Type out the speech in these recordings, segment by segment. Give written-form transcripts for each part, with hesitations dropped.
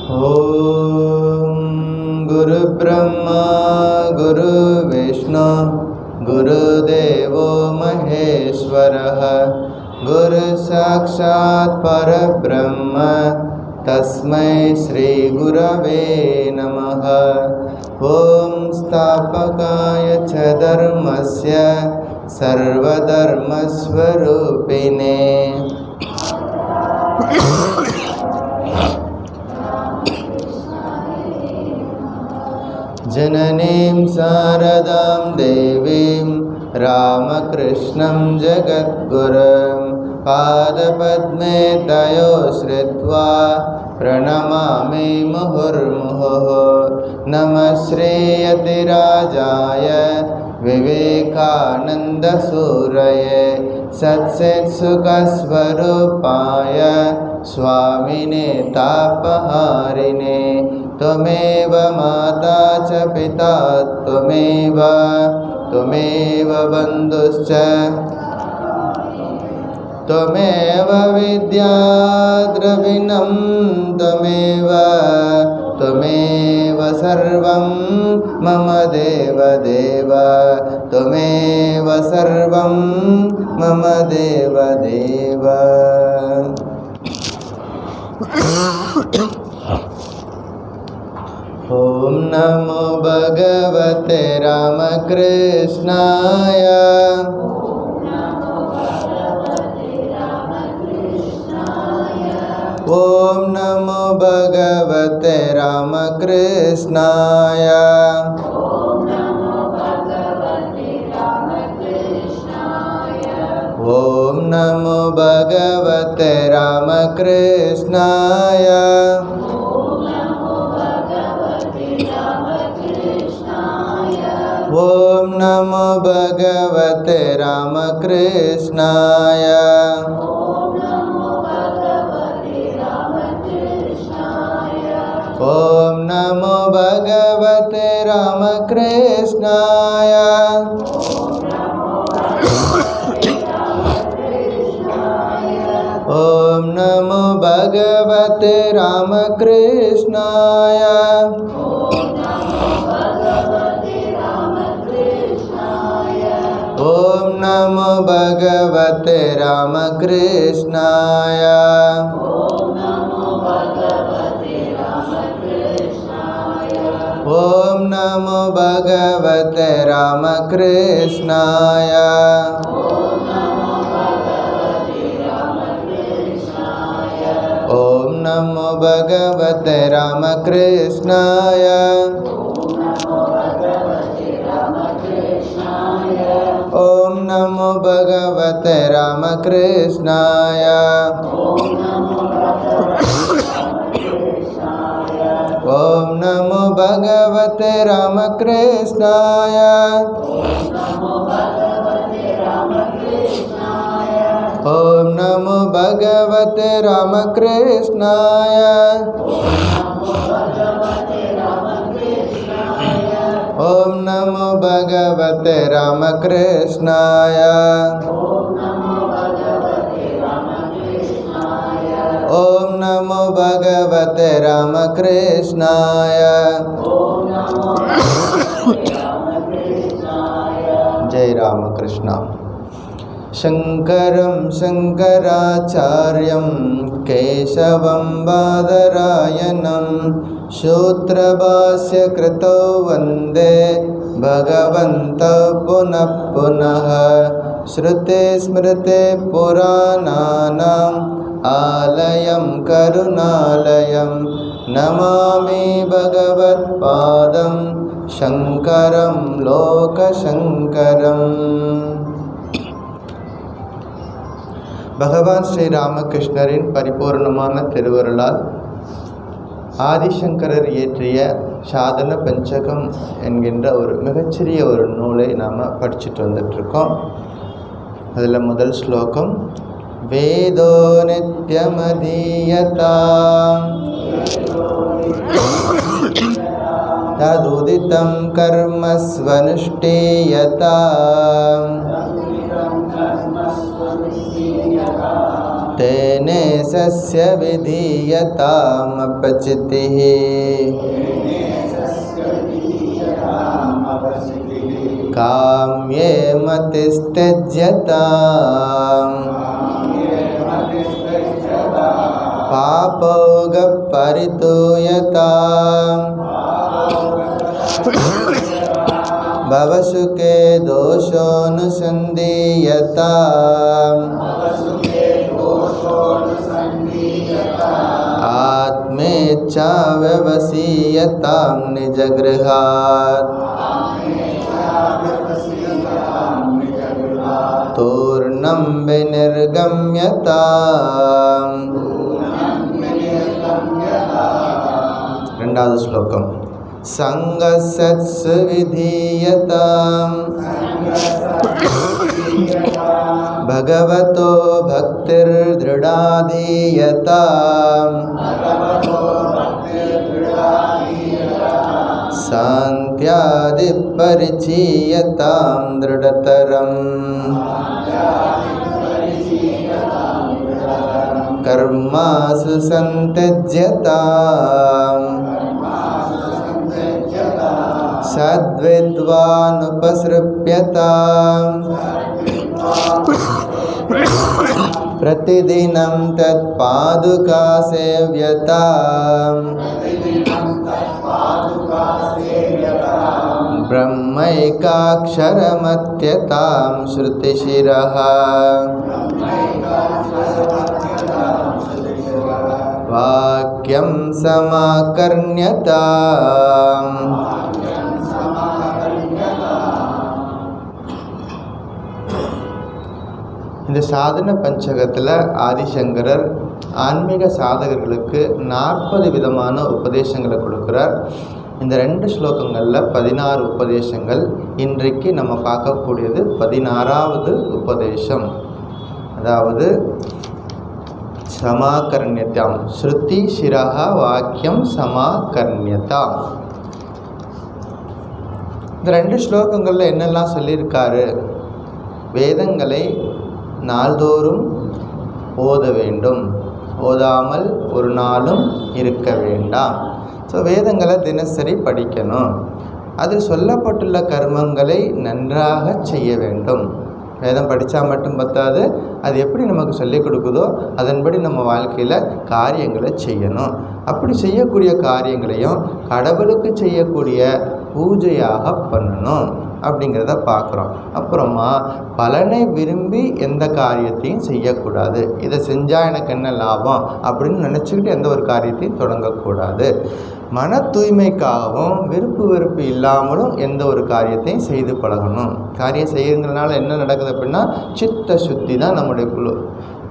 ओम गुरु ब्रह्मा गुरु विष्णु गुरुदेवो महेश्वरः गुरु साक्षात् परब्रह्म तस्मै श्री गुरवे नमः। ओम स्थापकाय च धर्मस्य सर्वधर्मस्वरूपिणे जननीं शारदां देवीं रामकृष्णं जगद्गुरुं पादपद्मे तयो श्रित्वा प्रणमामि मुहुर्मुहुः। नमः श्रीयतिराजाय विवेकानन्दसूरये सच्चित्सुखस्वरूपाय स्वामिने तापहारिणे। त्वमेव माता च पिता त्वमेव बन्धुश्च त्वमेव विद्या द्रविणं त्वमेव सर्वं मम देवदेव त्वमेव सर्वं मम देवदेव। ओम नमो भगवते रामकृष्णाय ओम नमो भगवते रामकृष्णाय ओम नमो भगवते रामकृष्णाय ओम नमो भगवते रामकृष्णाय ओम नमो भगवते रामकृष्णाय ओम नमो भगवते रामकृष्णाय ओम नमो भगवते रामकृष्णाय ओम नमो भगवते रामकृष्णाय ओम नमो भगवते रामकृष्णाय ओम नमो भगवते रामकृष्णाय ओम नमो भगवते रामकृष्णाय ओम नमो भगवते रामकृष्णाय ओम नमो भगवते रामकृष्णाय ओम नमो भगवते रामकृष्णाय। जय रामकृष्ण। शंकरं शंकराचार्यं केशवं बादरायणं सूत्रभाष्य कृतौ वन्दे भगवन्तौ पुनः पुनः। श्रुते स्मृते पुराणानाम् आलयं करुणालयं नमामि भगवत्पादं शंकरं लोकशंकरम्। பகவான் ஸ்ரீ ராமகிருஷ்ணரின் பரிபூர்ணமான திருவருளால் ஆதிசங்கரர் இயற்றிய சாதன பஞ்சகம் என்கின்ற ஒரு மிகச்சிறிய ஒரு நூலை நாம் படிச்சுட்டு வந்துட்டுருக்கோம். அதில் முதல் ஸ்லோகம் வேதோ நித்யமதீயதாம் ததுதிதம் கர்மஸ்வனுஷ்டீயதாம் तेने सस्य विधीयतामपचितिः काम्ये मतिस्त्यज्यताम् पापौगपरितूयताम् भवसुखे दोषोऽनुसन्धीयताम् आत्मेच्छा व्यवसीयतां निजगृहात् तूर्णं विनिर्गम्यताम्। ரெண்டாவது ஸ்லோகம். சங்கசத்சு விதீயதாம் பகவதோ பக்திர் திருடாதீயதாம் சாந்த்யாதி பரிச்சீயதாம் திருடதரம் கர்மாசு சந்தஜ்யதாம் सद्विद्वानुपसृप्यताम् प्रतिदिनं तत्पादुका सेव्यताम् ब्रह्मैकाक्षरमत्यतां श्रुतिशिरः वाक्यं समाकर्ण्यताम्। இந்த சாதன பஞ்சகத்தில் ஆதிசங்கரர் ஆன்மீக சாதகர்களுக்கு 40 விதமான உபதேசங்களை கொடுக்குறார். இந்த 2 ஸ்லோகங்களில் 16 உபதேசங்கள். இன்றைக்கு நம்ம பார்க்கக்கூடியது 16வது உபதேசம். அதாவது சமாகர்ணியதாம் ஸ்ருதி சிரஹா வாக்கியம் சமாகர்ணியதாம். இந்த 2 ஸ்லோகங்களில் என்னெல்லாம் சொல்லியிருக்காரு? வேதங்களை நாள்தோறும் ஓத வேண்டும், ஓதாமல் ஒரு நாளும் இருக்க வேண்டாம். ஸோ வேதங்களை தினசரி படிக்கணும். அதில் சொல்லப்பட்டுள்ள கர்மங்களை நன்றாக செய்ய வேண்டும். வேதம் படித்தா மட்டும் பத்தாது, அது எப்படி நமக்கு சொல்லிக் கொடுக்குதோ அதன்படி நம்ம வாழ்க்கையில் காரியங்களை செய்யணும். அப்படி செய்யக்கூடிய காரியங்களையும் கடவுளுக்கு செய்யக்கூடிய பூஜையாக பண்ணணும் அப்படிங்கிறத பார்க்குறோம். அப்புறமா பலனை விரும்பி எந்த காரியத்தையும் செய்யக்கூடாது. இதை செஞ்சால் எனக்கு என்ன லாபம் அப்படின்னு நினச்சிக்கிட்டு எந்த ஒரு காரியத்தையும் தொடங்கக்கூடாது. மன தூய்மைக்காகவும் விருப்பு வெறுப்பு இல்லாமலும் எந்த ஒரு காரியத்தையும் செய்து பழகணும். காரியம் செய்யுங்கிறதுனால என்ன நடக்குது அப்படின்னா சித்த சுத்தி தான் நம்முடைய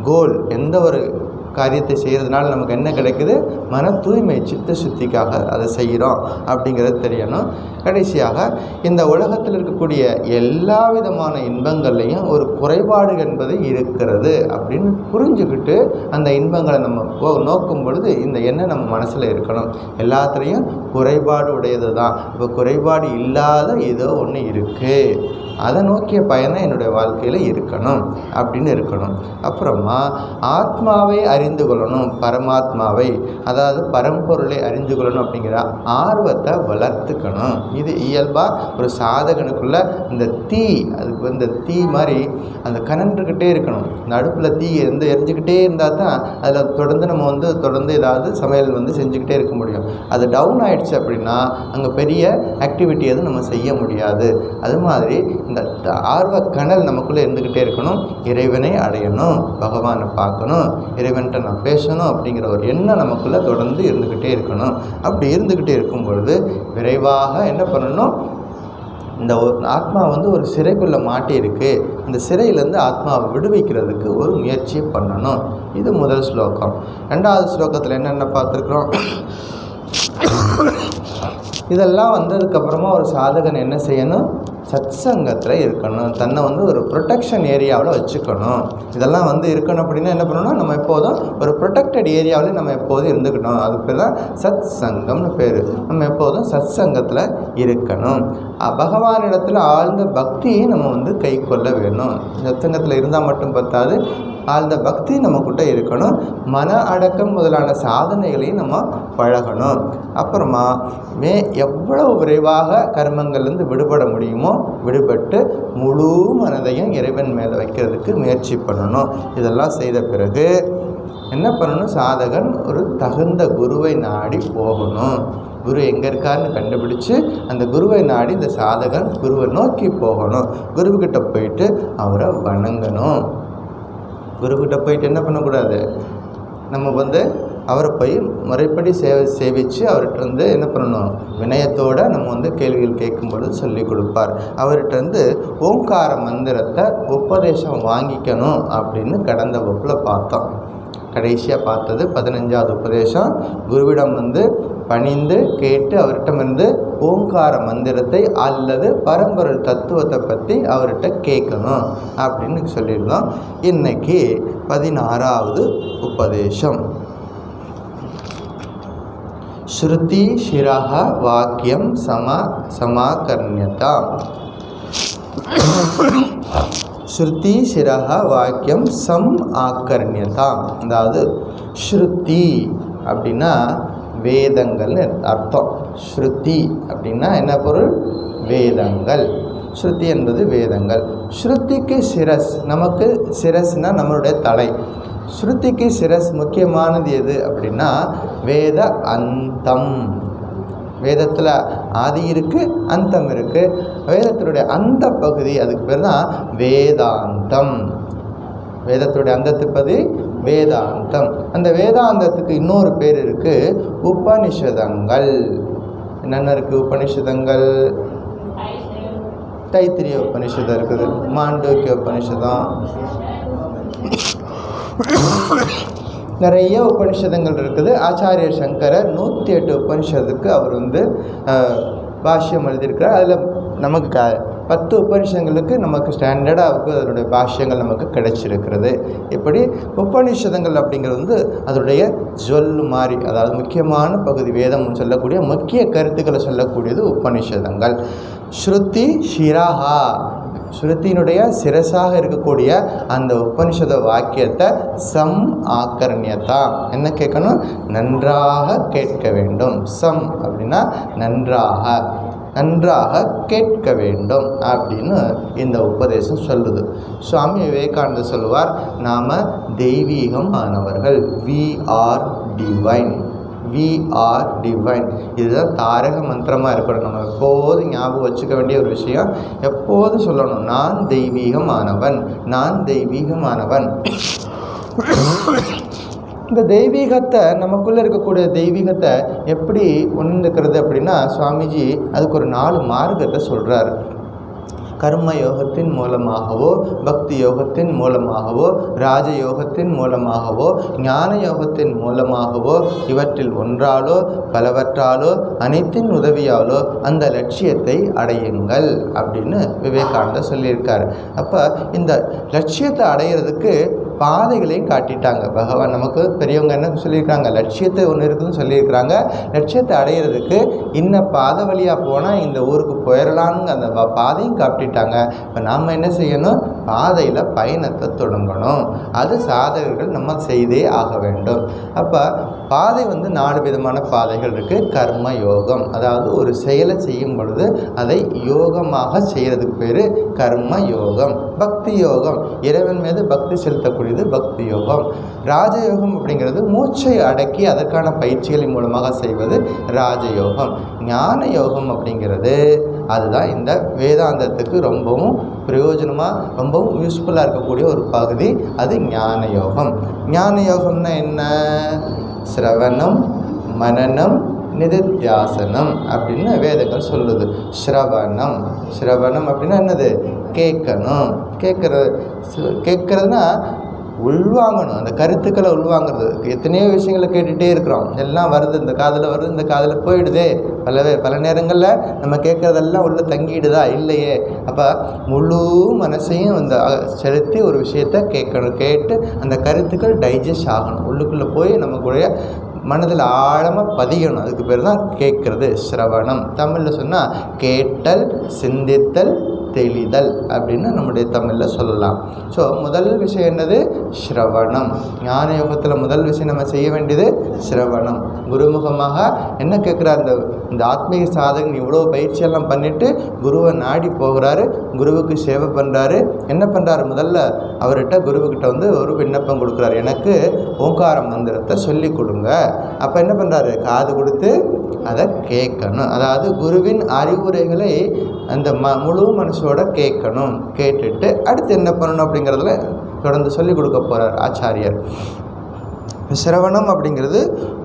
கோல். எந்த ஒரு காரியத்தை செய்கிறதுனால நமக்கு என்ன கிடைக்குது? மன தூய்மை, சித்த சுத்திக்காக அதை செய்கிறோம் அப்படிங்கிறது தெரியணும். கடைசியாக இந்த உலகத்தில் இருக்கக்கூடிய எல்லா விதமான இன்பங்கள்லையும் ஒரு குறைபாடு என்பது இருக்கிறது அப்படின்னு புரிஞ்சுக்கிட்டு அந்த இன்பங்களை நம்ம நோக்கும் பொழுது இந்த எண்ணம் நம்ம மனசில் இருக்கணும். எல்லாத்துலேயும் குறைபாடு உடையது தான். இப்போ குறைபாடு இல்லாத ஏதோ ஒன்று இருக்குது, அதை நோக்கிய பயணம் என்னுடைய வாழ்க்கையில் இருக்கணும் அப்படின்னு இருக்கணும். அப்புறமா ஆத்மாவை அறிந்து கொள்ளணும், பரமாத்மாவை, அதாவது பரம்பொருளை அறிந்து கொள்ளணும் அப்படிங்கிற ஆர்வத்தை வளர்த்துக்கணும். இது இயல்பாக ஒரு சாதகனுக்குள்ள இந்த தீ, அதுக்கு இந்த தீ மாதிரி அந்த கனன்றுக்கிட்டே இருக்கணும். இந்த அடுப்பில் தீ எரிஞ்சுக்கிட்டே இருந்தால் தான் அதில் தொடர்ந்து நம்ம தொடர்ந்து ஏதாவது சமையல் செஞ்சுக்கிட்டே இருக்க முடியும். அது டவுன் ஆகிடுச்சு அப்படின்னா அங்கே பெரிய ஆக்டிவிட்டி எதுவும் நம்ம செய்ய முடியாது. அது மாதிரி இந்த ஆர்வ கனல் நமக்குள்ளே இருந்துக்கிட்டே இருக்கணும். இறைவனை அடையணும், பகவானை பார்க்கணும், இறைவன்கிட்ட நான் பேசணும் அப்படிங்கிற ஒரு எண்ணம் நமக்குள்ளே தொடர்ந்து இருந்துக்கிட்டே இருக்கணும். அப்படி இருந்துக்கிட்டே இருக்கும் பொழுது விரைவாக என்ன பண்ணணும்? இந்த ஆத்மா ஒரு சிறைக்குள்ளே மாட்டியிருக்கு, இந்த சிறையிலேருந்து ஆத்மாவை விடுவிக்கிறதுக்கு ஒரு முயற்சியை பண்ணணும். இது முதல் ஸ்லோகம். 2வது ஸ்லோகத்தில் என்னென்ன பார்த்துருக்குறோம்? இதெல்லாம் வந்ததுக்கப்புறமா ஒரு சாதகன் என்ன செய்யணும்? சத் சங்கத்தில் இருக்கணும். தன்னை ஒரு ப்ரொடெக்ஷன் ஏரியாவில் வச்சுக்கணும். இதெல்லாம் இருக்கணும் அப்படின்னா என்ன பண்ணணும்? நம்ம எப்போதும் ஒரு ப்ரொடெக்டட் ஏரியாவில் நம்ம எப்போதும் இருந்துக்கணும். அதுக்கு பேர் தான் சத் சங்கம்னு பேர். நம்ம எப்போதும் சத் சங்கத்தில் இருக்கணும். பகவானிடத்தில் ஆழ்ந்த பக்தியை நம்ம கை கொள்ள வேணும். சத் சங்கத்தில் இருந்தால் மட்டும் பத்தாது, ஆழ்ந்த பக்தி நம்மக்கிட்ட இருக்கணும். மன அடக்கம் முதலான சாதனைகளையும் நம்ம பழகணும். அப்புறமா எவ்வளவு விரைவாக கர்மங்கள்லேருந்து விடுபட முடியுமோ விடுபட்டு முழு மனதையும் இறைவன் மேலே வைக்கிறதுக்கு முயற்சி பண்ணணும். இதெல்லாம் செய்த பிறகு என்ன பண்ணணும்? சாதகன் ஒரு தகுந்த குருவை நாடி போகணும். குரு எங்கே இருக்காருன்னு கண்டுபிடிச்சு அந்த குருவை நாடி இந்த சாதகன் குருவை நோக்கி போகணும். குருவுக்கிட்ட போயிட்டு அவரை வணங்கணும். குருக்கிட்ட போயிட்டு என்ன பண்ணக்கூடாது? நம்ம அவரை போய் முறைப்படி சேவித்து அவர்கிட்ட என்ன பண்ணணும்? வினயத்தோடு நம்ம கேள்விகள் கேட்கும் பொழுது சொல்லி கொடுப்பார். அவர்கிட்ட ஓங்கார மந்திரத்தை உபதேசம் வாங்கிக்கணும் அப்படின்னு கடந்த வகுப்பில் பார்த்தோம். கடைசியாக பார்த்தது 15வது உபதேசம். குருவிடம் பணிந்து கேட்டு அவர்கிட்ட ஓங்கார மந்திரத்தை அல்லது பரம்பொருள் தத்துவத்தை பற்றி அவர்கிட்ட கேட்கணும் அப்படின்னு சொல்லியிருந்தோம். இன்னைக்கு 16வது உபதேசம். ஸ்ருதி சிரஹ வாக்கியம் சமாகர்ணியதா. ஸ்ருதி சிரஹ வாக்கியம் ஆக்கர்ணியதா. அதாவது ஸ்ருதி அப்படின்னா வேதங்கள்னு அர்த்தம். ஸ்ருதி அப்படின்னா என்ன பொருள்? வேதங்கள். ஸ்ருதி என்பது வேதங்கள். ஸ்ருதிக்கு சிரஸ், நமக்கு சிரஸ்னால் நம்மளுடைய தலை. ஸ்ருதிக்கு சிரஸ் முக்கியமானது எது அப்படின்னா வேத அந்தம். வேதத்தில் ஆதி இருக்குது, அந்தம் இருக்குது. வேதத்தினுடைய அந்த பகுதி அதுக்கு பேர் தான் வேதாந்தம். வேதத்துடைய அந்தத்துப்பதி வேதாந்தம். அந்த வேதாந்தத்துக்கு இன்னொரு பேர் இருக்குது, உபனிஷதங்கள். என்னென்ன இருக்குது உபனிஷதங்கள்? தைத்திரிய உபனிஷதம் இருக்குது, மாண்டூக்கிய உபனிஷதம், நிறைய உபனிஷதங்கள் இருக்குது. ஆச்சாரிய சங்கரர் 108 உபனிஷத்துக்கு அவர் பாஷ்யம் எழுதியிருக்கிறார். அதில் நமக்கு 10 உபனிஷதங்களுக்கு நமக்கு ஸ்டாண்டர்டாக அதனுடைய பாஷ்யங்கள் நமக்கு கிடைச்சிருக்கிறது. இப்படி உபனிஷதங்கள் அப்படிங்கிறது அதனுடைய ஜொல்லு மாதிரி, அதாவது முக்கியமான பகுதி, வேதம் சொல்லக்கூடிய முக்கிய கருத்துக்களை சொல்லக்கூடியது உபனிஷதங்கள். ஸ்ருதி ஷிரஹா, ஸ்ருதியினுடைய சிரசாக இருக்கக்கூடிய அந்த உபனிஷத வாக்கியத்தை ஆக்கர்ணியதா. என்ன கேட்கணும்? நன்றாக கேட்க வேண்டும். அப்படின்னா நன்றாக கேட்க வேண்டும் அப்படின்னு இந்த உபதேசம் சொல்லுது. சுவாமி விவேகானந்தர் சொல்லுவார், நாம் தெய்வீகம் ஆனவர்கள். We are divine. இதுதான் தாரக மந்திரமாக இருக்கணும். நம்ம எப்போதும் ஞாபகம் வச்சுக்க வேண்டிய ஒரு விஷயம், எப்போதும் சொல்லணும், நான் தெய்வீகமானவன், நான் தெய்வீகமானவன். இந்த தெய்வீகத்தை, நமக்குள்ளே இருக்கக்கூடிய தெய்வீகத்தை எப்படி உணர்ந்துக்கிறது அப்படின்னா, சுவாமிஜி அதுக்கு ஒரு 4 மார்க்கத்தை சொல்கிறார். கர்ம யோகத்தின் மூலமாகவோ, பக்தி யோகத்தின் மூலமாகவோ, ராஜயோகத்தின் மூலமாகவோ, ஞான யோகத்தின் மூலமாகவோ, இவற்றில் ஒன்றாலோ பலவற்றாலோ அனைத்தின் உதவியாலோ அந்த லட்சியத்தை அடையுங்கள் அப்படின்னு விவேகானந்தர் சொல்லியிருக்கார். அப்போ இந்த லட்சியத்தை அடையிறதுக்கு பாதைகளையும் காட்டிட்டாங்க பகவான். நமக்கு பெரியவங்க என்ன சொல்லியிருக்காங்க? லட்சியத்தை ஒன்று இருக்குதுன்னு சொல்லியிருக்கிறாங்க. லட்சியத்தை அடையிறதுக்கு இன்ன பாதை வழியாக போனால் இந்த ஊருக்கு போயிடலான்னு அந்த பாதையும் காட்டிட்டாங்க. இப்போ நாம் என்ன செய்யணும்? பாதையில் பயணத்தை தொடங்கணும். அது சாதகர்கள் நம்ம செய்தே ஆக வேண்டும். அப்போ பாதை 4 விதமான பாதைகள் இருக்குது. கர்ம யோகம், அதாவது ஒரு செயலை செய்யும் பொழுது அதை யோகமாக செய்கிறதுக்கு பேர் கர்ம யோகம். பக்தி யோகம், இறைவன் மீது பக்தி செலுத்தக்கூடியது பக்தி யோகம். ராஜயோகம் அப்படிங்கிறது மூச்சை அடக்கி அதற்கான பயிற்சிகளின் மூலமாக செய்வது ராஜயோகம். ஞான யோகம் அப்படிங்கிறது அதுதான் இந்த வேதாந்தத்துக்கு ரொம்பவும் பிரயோஜனமாக, ரொம்பவும் யூஸ்ஃபுல்லாக இருக்கக்கூடிய ஒரு பகுதி. அது ஞான யோகம். ஞான யோகம்னா என்ன? சிரவணம், மனனம், நிதித்தியாசனம் அப்படின்னு வேதங்கள் சொல்லுது. சிரவணம் அப்படின்னா என்னது? கேட்கணும். கேட்கறதுனா உள்வாங்கணும், அந்த கருத்துக்களை உள்வாங்கிறது. எத்தனையோ விஷயங்களை கேட்டுகிட்டே இருக்கிறோம், எல்லாம் வருது, இந்த காதில் வருது, இந்த காதில் போயிடுதே. பல நேரங்களில் நம்ம கேட்குறதெல்லாம் உள்ள தங்கிடுதா? இல்லையே. அப்போ முழு மனசையும் அந்த செலுத்தி ஒரு விஷயத்தை கேட்கணும். கேட்டு அந்த கருத்துக்கள் டைஜஸ்ட் ஆகணும், உள்ளுக்குள்ளே போய் நமக்குடைய மனதில் ஆழமாக பதியணும். அதுக்கு பேர் தான் கேட்குறது, சிரவணம். தமிழில் சொன்னால் கேட்டல், சிந்தித்தல், தெளிதல் அப்படின்னு நம்முடைய தமிழில் சொல்லலாம். ஸோ முதல் விஷயம் என்னது? ஸ்ரவணம். ஞான யோகத்தில் முதல் விஷயம் நம்ம செய்ய வேண்டியது ஸ்ரவணம். குருமுகமாக என்ன கேட்குறார்? இந்த ஆத்மீக சாதகன் இவ்வளோ பயிற்சியெல்லாம் பண்ணிவிட்டு குருவை நாடி போகிறாரு, குருவுக்கு சேவை பண்ணுறாரு. என்ன பண்ணுறாரு? முதல்ல அவர்கிட்ட குருவுக்கிட்ட ஒரு விண்ணப்பம் கொடுக்குறாரு, எனக்கு ஓங்கார மந்திரத்தை சொல்லி கொடுங்க. அப்போ என்ன பண்ணுறாரு? காது கொடுத்து அதை கேட்கணும். அதாவது குருவின் அறிவுரைகளை அந்த முழு மனசோட கேட்கணும். கேட்டுட்டு அடுத்து என்ன பண்ணணும் அப்படிங்கிறதுல தொடர்ந்து சொல்லிக் கொடுக்க போகிறார் ஆச்சாரியர். சிரவணம் அப்படிங்கிறது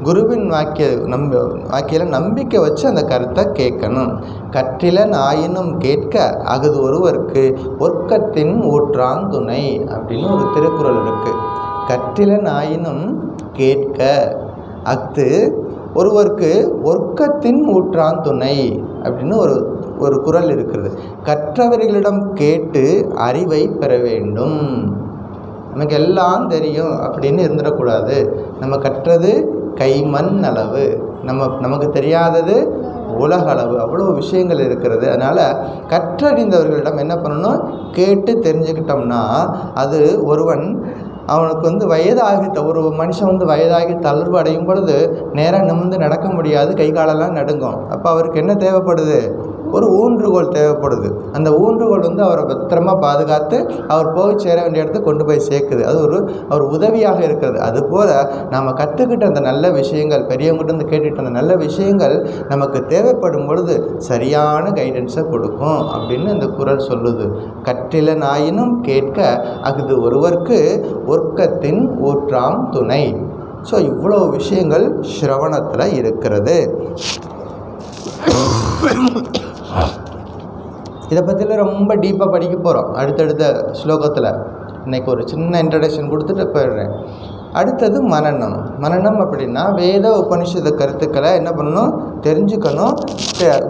குருவின் வாக்கியில் நம்பிக்கை வச்சு அந்த கருத்தை கேட்கணும். கற்றிலன் ஆயினும் கேட்க அகுது ஒருவருக்கு ஒர்க்கத்தின் ஊற்றான் துணை அப்படின்னு ஒரு திருக்குறள் இருக்குது. கற்றிலன் ஆயினும் கேட்க அஃது ஒருவருக்கு ஒர்க்கத்தின் ஊற்றான் துணை அப்படின்னு ஒரு குறள் இருக்கிறது. கற்றவர்களிடம் கேட்டு அறிவை பெற வேண்டும். நமக்கு எல்லாம் தெரியும் அப்படின்னு இருந்துடக்கூடாது. நம்ம கற்றது கைமண் அளவு, நமக்கு தெரியாதது உலகளவு, அவ்வளோ விஷயங்கள் இருக்கிறது. அதனால் கற்றறிந்தவர்களிடம் என்ன பண்ணணும்? கேட்டு தெரிஞ்சுக்கிட்டோம்னா அது அவனுக்கு வயதாகி ஒரு மனுஷன் வயதாகி தளர்வு அடையும் பொழுது நேராக நிமிர்ந்து நடக்க முடியாது, கை காலெல்லாம் நடுங்கும். அப்போ அவருக்கு என்ன தேவைப்படுது? ஒரு ஊன்றுகோல் தேவைப்படுது. அந்த ஊன்றுகோல் அவரை பத்திரமாக பாதுகாத்து அவர் போய் சேர வேண்டிய இடத்துக்கு கொண்டு போய் சேர்க்குது. அது அவர் உதவியாக இருக்கிறது. அதுபோல் நாம் கற்றுக்கிட்ட அந்த நல்ல விஷயங்கள், பெரியவங்ககிட்ட கேட்டுக்கிட்ட அந்த நல்ல விஷயங்கள் நமக்கு தேவைப்படும் பொழுது சரியான கைடன்ஸை கொடுக்கும் அப்படின்னு இந்த குறள் சொல்லுது. கற்றிலன் ஆயினும் கேட்க அஃது ஒருவருக்கு ஒர்க்கத்தின் ஊற்றாம் துணை. ஸோ இவ்வளோ விஷயங்கள் ஸ்ரவணத்தில் இருக்கிறது. இதை பற்றியில் ரொம்ப டீப்பாக படிக்க போகிறோம் அடுத்தடுத்த ஸ்லோகத்தில். இன்றைக்கி ஒரு சின்ன இன்ட்ரடக்ஷன் கொடுத்துட்டு போயிடுறேன். அடுத்தது மனனம். மனனம் அப்படின்னா வேத உபனிஷத கருத்துக்களை என்ன பண்ணணும்? தெரிஞ்சுக்கணும்.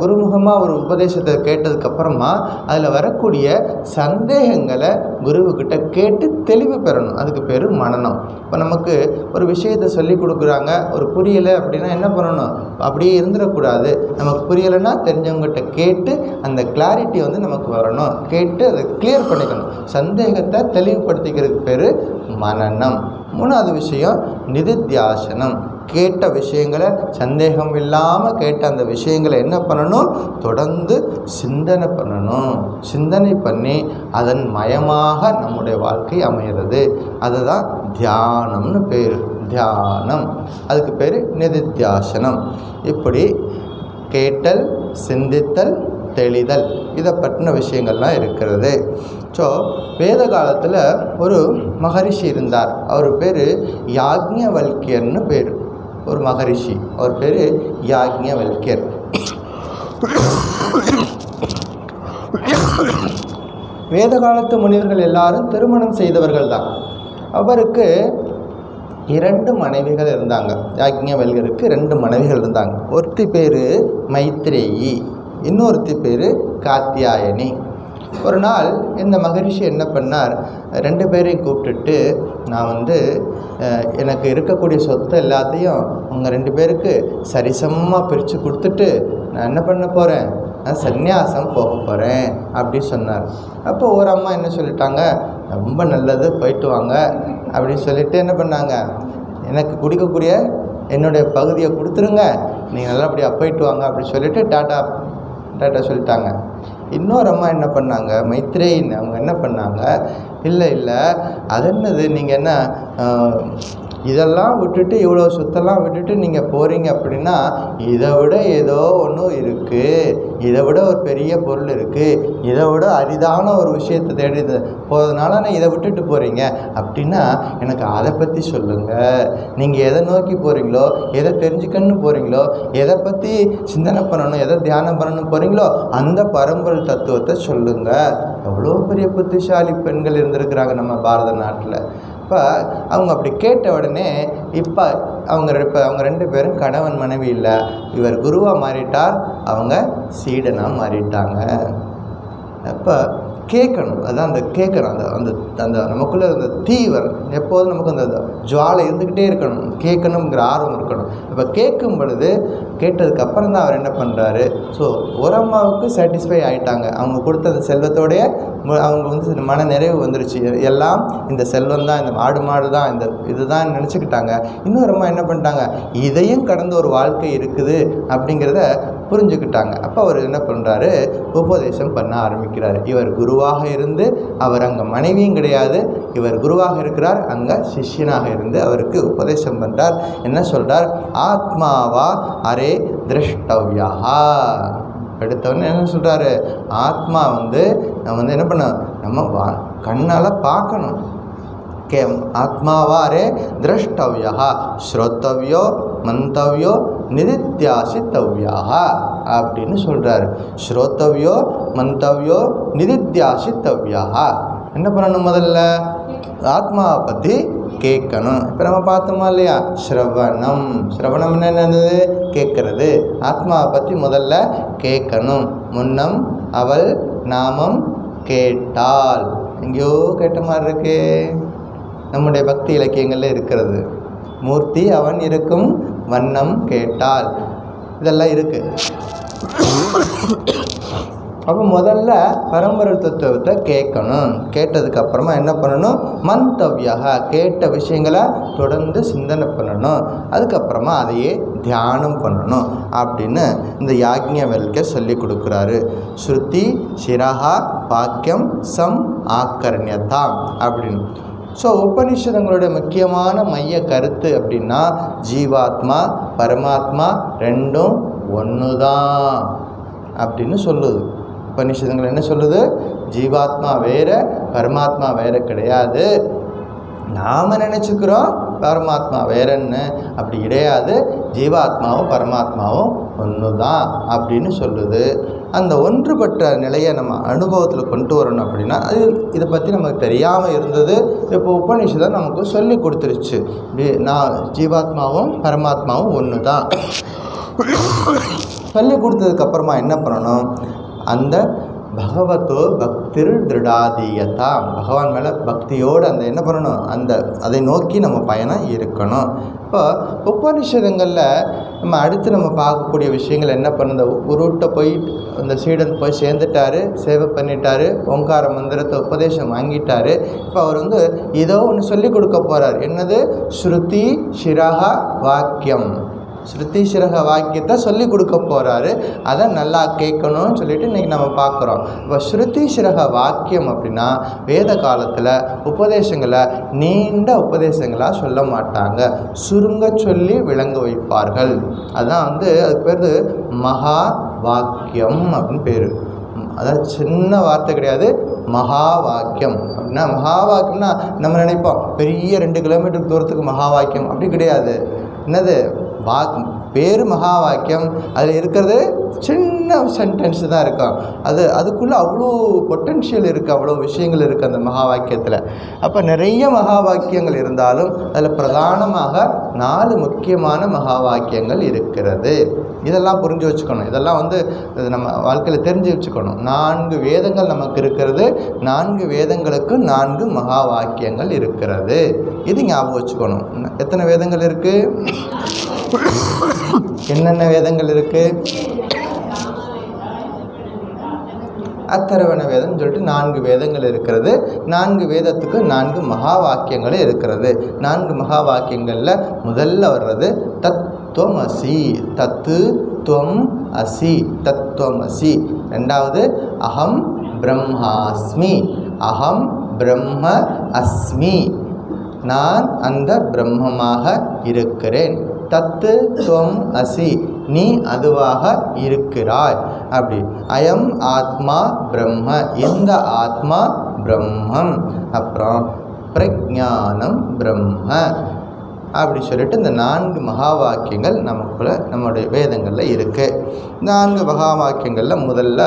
குருமுகமாக ஒரு உபதேசத்தை கேட்டதுக்கப்புறமா அதில் வரக்கூடிய சந்தேகங்களை குருவுக்கிட்ட கேட்டு தெளிவு பெறணும். அதுக்கு பேர் மனனம். இப்போ நமக்கு ஒரு விஷயத்தை சொல்லி கொடுக்குறாங்க, ஒரு புரியலை அப்படின்னா என்ன பண்ணணும்? அப்படியே இருந்துடக்கூடாது. நமக்கு புரியலைன்னா தெரிஞ்சவங்ககிட்ட கேட்டு அந்த கிளாரிட்டி நமக்கு வரணும். கேட்டு அதை கிளியர் பண்ணிக்கணும். சந்தேகத்தை தெளிவுபடுத்திக்கிறதுக்கு பேர் மனனம். மூணாவது விஷயம் நிதித்தியாசனம். கேட்ட விஷயங்களை சந்தேகம் இல்லாமல் கேட்ட அந்த விஷயங்களை என்ன பண்ணணும்? தொடர்ந்து சிந்தனை பண்ணணும். சிந்தனை பண்ணி அதன் மயமாக நம்முடைய வாழ்க்கை அமைகிறது. அதுதான் தியானம்னு பேர். தியானம், அதுக்கு பேர் நிதித்தியாசனம். இப்படி கேட்டல், சிந்தித்தல், தெளிதல், இதை பற்றின விஷயங்கள்லாம் இருக்கிறது. ஸோ வேத காலத்தில் ஒரு மகரிஷி இருந்தார். அவர் பேர் யாக்ஞவல்கியர்னு பேர். ஒரு மகரிஷி, அவர் பேர் யாக்ஞவல்கியர். வேத காலத்து முனிவர்கள் எல்லாரும் திருமணம் செய்தவர்கள் தான். அவருக்கு 2 மனைவிகள் இருந்தாங்க. யாக்ஞவல்கியருக்கு 2 மனைவிகள் இருந்தாங்க. ஒருத்தி பேர் மைத்ரேயி, இன்னொருத்தி பேர் காத்தியாயனி. ஒரு நாள் இந்த மகரிஷி என்ன பண்ணார்? 2 பேரையும் கூப்பிட்டுட்டு, நான் எனக்கு இருக்கக்கூடிய சொத்து எல்லாத்தையும் உங்கள் 2 பேருக்கு சரிசமமாக பிரித்து கொடுத்துட்டு நான் என்ன பண்ண போகிறேன்? நான் சந்நியாசம் போக போகிறேன் அப்படி சொன்னார். அப்போ ஒரு அம்மா என்ன சொல்லிட்டாங்க? ரொம்ப நல்லது, போயிட்டு வாங்க அப்படின்னு சொல்லிட்டு என்ன பண்ணாங்க? எனக்கு குடிக்கக்கூடிய என்னுடைய பகுதியை கொடுத்துருங்க, நீங்கள் நல்லபடியாக போயிட்டு வாங்க அப்படின்னு சொல்லிட்டு டாட்டா சொல்லிட்டாங்க. இன்னொரு அம்மா என்ன பண்ணாங்க? மைத்ரேயின்னு அவங்க என்ன பண்ணாங்க? இல்லை அது என்னது, நீங்கள் என்ன இதெல்லாம் விட்டுட்டு இவ்வளோ சொத்தெல்லாம் விட்டுட்டு நீங்கள் போகிறீங்க அப்படின்னா இதை விட ஏதோ ஒன்று இருக்குது, இதை விட ஒரு பெரிய பொருள் இருக்குது, இதை விட அரிதான ஒரு விஷயத்தை தேடி போகிறதுனால நான் இதை விட்டுட்டு போகிறீங்க அப்படின்னா எனக்கு அதை பற்றி சொல்லுங்கள். நீங்கள் எதை நோக்கி போகிறீங்களோ, எதை தெரிஞ்சுக்கணும்னு போகிறீங்களோ, எதை பற்றி சிந்தனை பண்ணணும், எதை தியானம் பண்ணணும் போகிறீங்களோ அந்த பரம்பொருள் தத்துவத்தை சொல்லுங்கள். எவ்வளோ பெரிய புத்திசாலி பெண்கள் இருந்திருக்கிறாங்க நம்ம பாரத நாட்டில். இப்போ அவங்க அப்படி கேட்ட உடனே இப்போ அவங்க 2 பேரும் கணவன் மனைவி இல்லை. இவர் குருவாக மாறிட்டார், அவங்க சீடனாக மாறிட்டாங்க. அப்போ கேட்கணும். அதுதான் அந்த கேட்கணும். அந்த அந்த அந்த நமக்குள்ளே அந்த தீவிரம் எப்போதும் நமக்கு அந்த ஜுவாலை இருந்துக்கிட்டே இருக்கணும், கேட்கணுங்கிற ஆர்வம் இருக்கணும். இப்போ கேட்கும் பொழுது கேட்டதுக்கப்புறம் தான் அவர் என்ன பண்ணுறாரு, ஸோ ஒரு அம்மாவுக்கு சாட்டிஸ்ஃபை ஆகிட்டாங்க. அவங்க கொடுத்த அந்த செல்வத்தோடைய அவங்க வந்து மன நிறைவு வந்துருச்சு. எல்லாம் இந்த செல்வம் தான், இந்த மாடு தான், இந்த இதுதான் நினச்சிக்கிட்டாங்க. இன்னொரு அம்மா என்ன பண்ணிட்டாங்க, இதையும் கடந்த ஒரு வாழ்க்கை இருக்குது அப்படிங்கிறத புரிஞ்சுக்கிட்டாங்க. அப்போ அவர் என்ன பண்ணுறாரு, உபதேசம் பண்ண ஆரம்பிக்கிறார். இவர் குருவாக இருந்து, அவர் அங்கே மனைவியும் கிடையாது, இவர் குருவாக இருக்கிறார், அங்கே சிஷ்யனாக இருந்து அவருக்கு உபதேசம் பண்ணுறார். என்ன சொல்கிறார், ஆத்மாவா அரே திரஷ்டவ்யா. எடுத்தவொடனே என்ன சொல்கிறாரு, ஆத்மா வந்து நம்ம வந்து என்ன பண்ண, நம்ம கண்ணால் பார்க்கணும். ஆத்மாவாரே திரஷ்டவ்யா ஸ்ரோத்தவ்யோ மந்தவ்யோ நிதித்தியாசித்தவ்யா அப்படின்னு சொல்கிறாரு. ஸ்ரோத்தவ்யோ மந்தவ்யோ நிதித்தியாசித்தவ்யா. என்ன பண்ணணும், முதல்ல ஆத்மாவை பற்றி கேட்கணும். இப்போ நம்ம பார்த்தோமா இல்லையா, ஸ்ரவணம். ஸ்ரவணம் என்னது, கேட்கறது. ஆத்மாவை பற்றி முதல்ல கேட்கணும். முன்னம் அவள் நாமம் கேட்டாள். எங்கேயோ கேட்ட மாதிரி இருக்கு, நம்முடைய பக்தி இலக்கியங்களில் இருக்கிறது. மூர்த்தி அவன் இருக்கும் வண்ணம் கேட்டாள், இதெல்லாம் இருக்குது. அப்போ முதல்ல பரம்பொருள் தத்துவத்தை கேட்கணும். கேட்டதுக்கப்புறமா என்ன பண்ணணும், மந்தவ்யா, கேட்ட விஷயங்களை தொடர்ந்து சிந்தனை பண்ணணும். அதுக்கப்புறமா அதையே தியானம் பண்ணணும் அப்படின்னு இந்த யாக்ஞவல்க்யர் சொல்லி கொடுக்குறாரு. ஸ்ருதி சிரஹா வாக்கியம் சம் ஆக்கர்ணியதாம் அப்படின்னு. ஸோ உபனிஷதங்களுடைய முக்கியமான மைய கருத்து அப்படின்னா, ஜீவாத்மா பரமாத்மா ரெண்டும் ஒன்று தான் அப்படின்னு சொல்லுது. உபனிஷதங்கள் என்ன சொல்லுது, ஜீவாத்மா வேறு பரமாத்மா வேறு கிடையாது. நாம் நினச்சிக்கிறோம் பரமாத்மா வேறன்னு, அப்படி கிடையாது. ஜீவாத்மாவும் பரமாத்மாவும் ஒன்று தான் அப்படின்னு சொல்லுது. அந்த ஒன்றுபட்ட நிலையை நம்ம அனுபவத்தில் கொண்டு வரணும் அப்படின்னா, இதை பற்றி நமக்கு தெரியாமல் இருந்தது. இப்போ உபநிஷதம் நமக்கு சொல்லி கொடுத்துருச்சு, நான் ஜீவாத்மாவும் பரமாத்மாவும் ஒன்று தான் சொல்லி கொடுத்ததுக்கப்புறமா என்ன பண்ணணும், அந்த பகவத்தோ பக்திர் திருடாதீயதா, பகவான் மேலே பக்தியோடு அந்த என்ன பண்ணணும், அதை நோக்கி நம்ம பயணம் இருக்கணும். இப்போ உபநிஷதங்களில் நம்ம அடுத்து நம்ம பார்க்கக்கூடிய விஷயங்கள் என்ன பண்ணுது, குருட்ட போய் அந்த சீடன் போய் சேர்ந்துட்டாரு, சேவை பண்ணிட்டாரு, ஓங்கார மந்திரத்தை உபதேசம் வாங்கிட்டாரு. இப்போ அவர் வந்து ஏதோ ஒன்று சொல்லி கொடுக்க போகிறார். என்னது, ஸ்ருதி சிரஹா வாக்கியம். ஸ்ருதி சிரக வாக்கியத்தை சொல்லி கொடுக்க போகிறாரு. அதை நல்லா கேட்கணும்னு சொல்லிட்டு இன்றைக்கி நம்ம பார்க்குறோம். இப்போ ஸ்ருதி சிரக வாக்கியம் அப்படின்னா, வேத காலத்தில் உபதேசங்களை நீண்ட உபதேசங்களாக சொல்ல மாட்டாங்க, சுருங்க சொல்லி விளங்க வைப்பார்கள். அதுதான் வந்து அதுக்கு பேர் மகா வாக்கியம் அப்படின்னு பேர். அதாவது சின்ன வார்த்தை கிடையாது, மகா வாக்கியம் அப்படின்னா. மகா வாக்கியம்னா நம்ம நினைப்போம் பெரிய 2 கிலோமீட்டர் தூரத்துக்கு மகா வாக்கியம், அப்படி கிடையாது. என்னது, பேர் மகா வாக்கியம், அதில் இருக்கிறது சின்ன சென்டென்ஸு தான் இருக்கும். அதுக்குள்ளே அவ்வளோ பொட்டென்ஷியல் இருக்குது, அவ்வளோ விஷயங்கள் இருக்குது அந்த மகா வாக்கியத்தில். அப்போ நிறைய மகா வாக்கியங்கள் இருந்தாலும் அதில் பிரதானமாக 4 முக்கியமான மகா வாக்கியங்கள் இருக்கிறது. இதெல்லாம் புரிஞ்சு வச்சுக்கணும். இதெல்லாம் வந்து நம்ம வாழ்க்கையில் தெரிஞ்சு வச்சுக்கணும். 4 வேதங்கள் நமக்கு இருக்கிறது. 4 வேதங்களுக்கு 4 மகா வாக்கியங்கள் இருக்கிறது. இது ஞாபகம் வச்சுக்கணும். எத்தனை வேதங்கள் இருக்குது, என்னென்ன வேதங்கள் இருக்குது, அத்தரவண வேதம்னு சொல்லிட்டு 4 வேதங்கள் இருக்கிறது. 4 வேதத்துக்கு 4 மகா வாக்கியங்களே இருக்கிறது. 4 மகா வாக்கியங்களில் முதல்ல வர்றது தத்துவமசி, தத்து துவம் அசி, தத்துவமசி. ரெண்டாவது அகம் பிரம்மாஸ்மி, அகம் பிரம்ம அஸ்மி, நான் அந்த பிரம்மமாக இருக்கிறேன். தத்து துவம் அசி, நீ அதுவாக இருக்கிறாய். அப்படி அயம் ஆத்மா பிரம்ம, இந்த ஆத்மா பிரம்மம். அப்புறம் பிரஜானம் பிரம்ம அப்படி சொல்லிட்டு இந்த 4 மகா வாக்கியங்கள் நமக்குள்ள நம்முடைய வேதங்களில் இருக்குது. 4 மகா வாக்கியங்களில் முதல்ல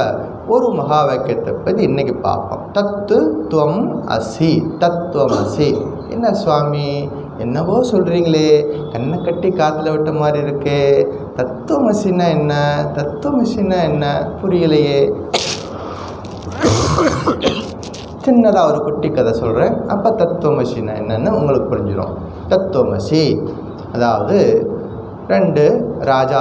ஒரு மகா வாக்கியத்தை பற்றி இன்றைக்கி பார்ப்போம். தத்து துவம் அசி, தத்துவம் அசி. என்ன சுவாமி, என்னவோ சொல்கிறீங்களே, கண்ணை கட்டி காற்றுல விட்ட மாதிரி இருக்கே, தத்துவமசின்னா என்ன, தத்துவமசின்னா என்ன புரியலையே. சின்னதாக ஒரு குட்டி கதை சொல்கிறேன். அப்போ தத்துவமசின்னா என்னென்னு உங்களுக்கு புரிஞ்சிடும். தத்துவமசி அதாவது 2 ராஜா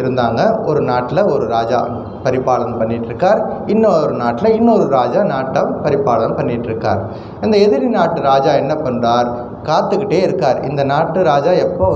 இருந்தாங்க. ஒரு நாட்டில் ஒரு ராஜா பரிபாலனம் பண்ணிகிட்ருக்கார். இன்னொரு நாட்டில் இன்னொரு ராஜா நாட்டை பரிபாலனம் பண்ணிகிட்ருக்கார். அந்த எதிரி நாட்டு ராஜா என்ன பண்ணுறார், காத்துக்கிட்டே இருக்கார். இந்த நாட்டு ராஜா எப்போ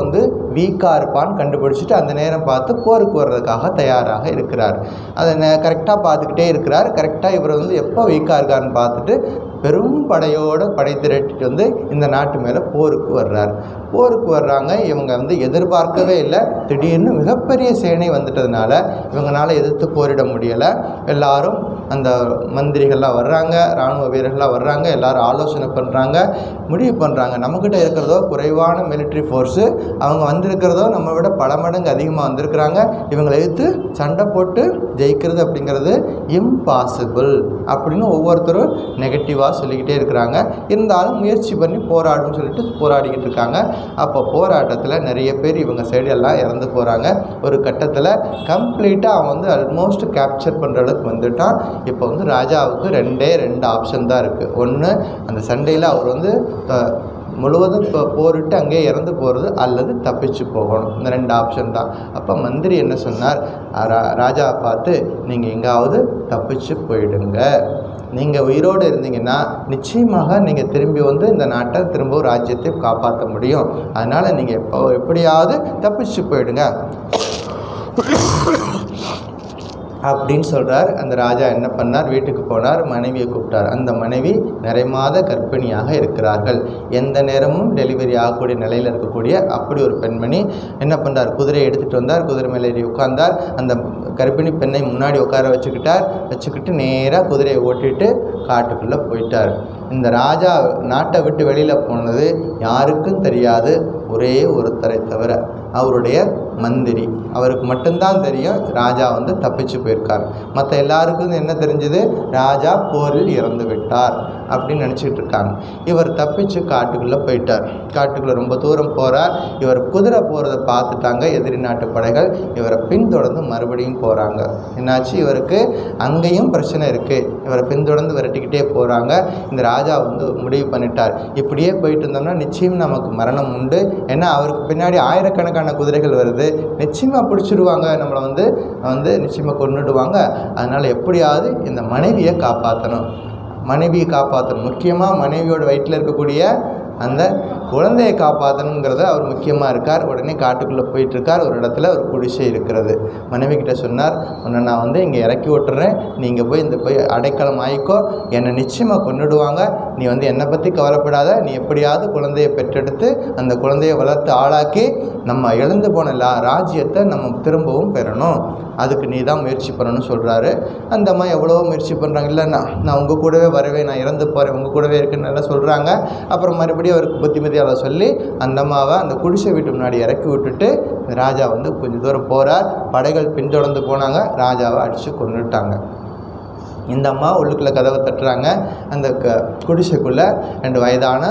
வீக்காக இருப்பான்னு கண்டுபிடிச்சிட்டு அந்த நேரம் பார்த்து போருக்கு வர்றதுக்காக தயாராக இருக்கிறார். அதை கரெக்டாக பார்த்துக்கிட்டே இருக்கிறார். கரெக்டாக இவர் எப்போ வீக்காக இருக்காருன்னு பார்த்துட்டு பெரும் படையோடு படை திரட்டிட்டு இந்த நாட்டு மேலே போருக்கு வர்றார். போருக்கு வர்றாங்க. இவங்க எதிர்பார்க்கவே இல்லை. திடீர்னு மிகப்பெரிய சேனை வந்துட்டதுனால இவங்களால எதிர்த்து போரிட முடியலை. எல்லாரும் அந்த மந்திரிகள்லாம் வர்றாங்க, இராணுவ வீரர்கள்லாம் வர்றாங்க. எல்லோரும் ஆலோசனை பண்ணுறாங்க, முடிவு பண்ணுறாங்க. நம்மக்கிட்ட இருக்கிறதோ குறைவான மிலிட்ரி ஃபோர்ஸு, அவங்க வந்திருக்கிறதோ நம்ம விட பல மடங்கு அதிகமாக வந்திருக்கிறாங்க. இவங்களை எதிர்த்து சண்டை போட்டு ஜெயிக்கிறது அப்படிங்கிறது இம்பாசிபிள் அப்படின்னு ஒவ்வொருத்தரும் நெகட்டிவாக சொல்லிக்கிட்டே இருக்கிறாங்க. இருந்தாலும் முயற்சி பண்ணி போராடுன்னு சொல்லிட்டு போராடிக்கிட்டு இருக்காங்க. அப்போ போராட்டத்தில் நிறைய பேர் இவங்க சைடெல்லாம் இறந்து போகிறாங்க. ஒரு கட்டத்தில் கம்ப்ளீட்டாக அவன் ஆல்மோஸ்ட் கேப்சர் பண்ணுற அளவுக்கு வந்துட்டான். இப்போ ராஜாவுக்கு 2 ஆப்ஷன் தான் இருக்குது. ஒன்று, அந்த சண்டையில் அவர் முழுவதும் போரிட்டு அங்கேயே இறந்து போகிறது, அல்லது தப்பிச்சு போகணும். இந்த 2 ஆப்ஷன் தான். அப்போ மந்திரி என்ன சொன்னார், ராஜாவை பார்த்து, நீங்கள் எங்காவது தப்பிச்சு போயிடுங்க. நீங்கள் உயிரோடு இருந்தீங்கன்னா நிச்சயமாக நீங்கள் திரும்பி இந்த நாட்டை திரும்ப ராஜ்யத்தை காப்பாற்ற முடியும். அதனால் நீங்கள் எப்படியாவது தப்பிச்சு போயிடுங்க அப்படின்னு சொல்கிறார். அந்த ராஜா என்ன பண்ணார், வீட்டுக்கு போனார், மனைவியை கூப்பிட்டார். அந்த மனைவி நிறைமாத கர்ப்பிணியாக இருக்கிறார்கள். எந்த நேரமும் டெலிவரி ஆகக்கூடிய நிலையில் இருக்கக்கூடிய அப்படி ஒரு பெண்மணி என்ன பண்ணுறார், குதிரையை எடுத்துகிட்டு வந்தார். குதிரை மேலே ஏறி உட்கார்ந்தார். அந்த கர்ப்பிணி பெண்ணை முன்னாடி உட்கார வச்சுக்கிட்டு நேராக குதிரையை ஓட்டிட்டு காட்டுக்குள்ளே போயிட்டார். இந்த ராஜா நாட்டை விட்டு வெளியில் போனது யாருக்கும் தெரியாது, ஒரே ஒருத்தரை தவிர அவருடைய மந்திரி. அவருக்கு மட்டும்தான் தெரியும் ராஜா தப்பிச்சு போயிருக்கார். மற்ற எல்லாருக்கும் என்ன தெரிஞ்சது, ராஜா போரில் இறந்து விட்டார் அப்படின்னு நினச்சிக்கிட்டு இருக்காங்க. இவர் தப்பிச்சு காட்டுக்குள்ளே போயிட்டார். காட்டுக்குள்ளே ரொம்ப தூரம் போகிறார். இவர் குதிரை போகிறத பார்த்துட்டாங்க எதிரி நாட்டு படைகள். இவரை பின்தொடர்ந்து மறுபடியும் போகிறாங்க. என்னாச்சு, இவருக்கு அங்கேயும் பிரச்சனை இருக்குது. இவரை பின்தொடர்ந்து விரட்டிக்கிட்டே போகிறாங்க. இந்த ராஜா முடிவு பண்ணிட்டார், இப்படியே போயிட்டு இருந்தோம்னா நிச்சயம் நமக்கு மரணம் உண்டு. ஏன்னா அவருக்கு பின்னாடி ஆயிரக்கணக்கான குதிரைகள் வருது, நிச்சயமாக பிடிச்சிடுவாங்க, நம்மளை நிச்சயமாக கொன்னுடுவாங்க. அதனால் எப்படியாவது இந்த மனைவியை காப்பாற்றணும். முக்கியமாக மனைவியோட வயிற்றில் இருக்கக்கூடிய அந்த குழந்தையை காப்பாற்றணுங்கிறத அவர் முக்கியமாக இருக்கார். உடனே காட்டுக்குள்ளே போயிட்டுருக்கார். ஒரு இடத்துல ஒரு குடிசை இருக்கிறது. மனைவி கிட்ட சொன்னார், உன்னை நான் இங்கே இறக்கி விட்டுறேன், நீங்கள் போய் அடைக்கலம் ஆயிக்கோ, என்னை நிச்சயமாக கொன்னுடுவாங்க, நீ என்னை பற்றி கவலைப்படாத, நீ எப்படியாவது குழந்தையை பெற்றெடுத்து அந்த குழந்தையை வளர்த்து ஆளாக்கி நம்ம இழந்து போன ராஜ்யத்தை நம்ம திரும்பவும் பெறணும், அதுக்கு நீ தான் முயற்சி பண்ணணும்னு சொல்கிறாரு. அந்த அம்மா எவ்வளவோ முயற்சி பண்ணுறாங்க. இல்லை நான் உங்கள் கூடவே வரவே, நான் இறந்து போகிறேன், உங்கள் கூடவே இருக்குன்னு எல்லாம் சொல்கிறாங்க. அப்புறம் மறுபடியும் அவருக்கு புத்திமதியால் சொல்லி அந்த அம்மாவை அந்த குடிசை வீட்டு முன்னாடி இறக்கி விட்டுட்டு ராஜா கொஞ்சம் தூரம் போகிறார். படைகள் பின்தொடர்ந்து போனாங்க. ராஜாவை அடித்து கொன்னுட்டாங்க. இந்த அம்மா உள்ளுக்குள்ளே கதவை தட்டுறாங்க. அந்த குடிசைக்குள்ளே 2 வயதான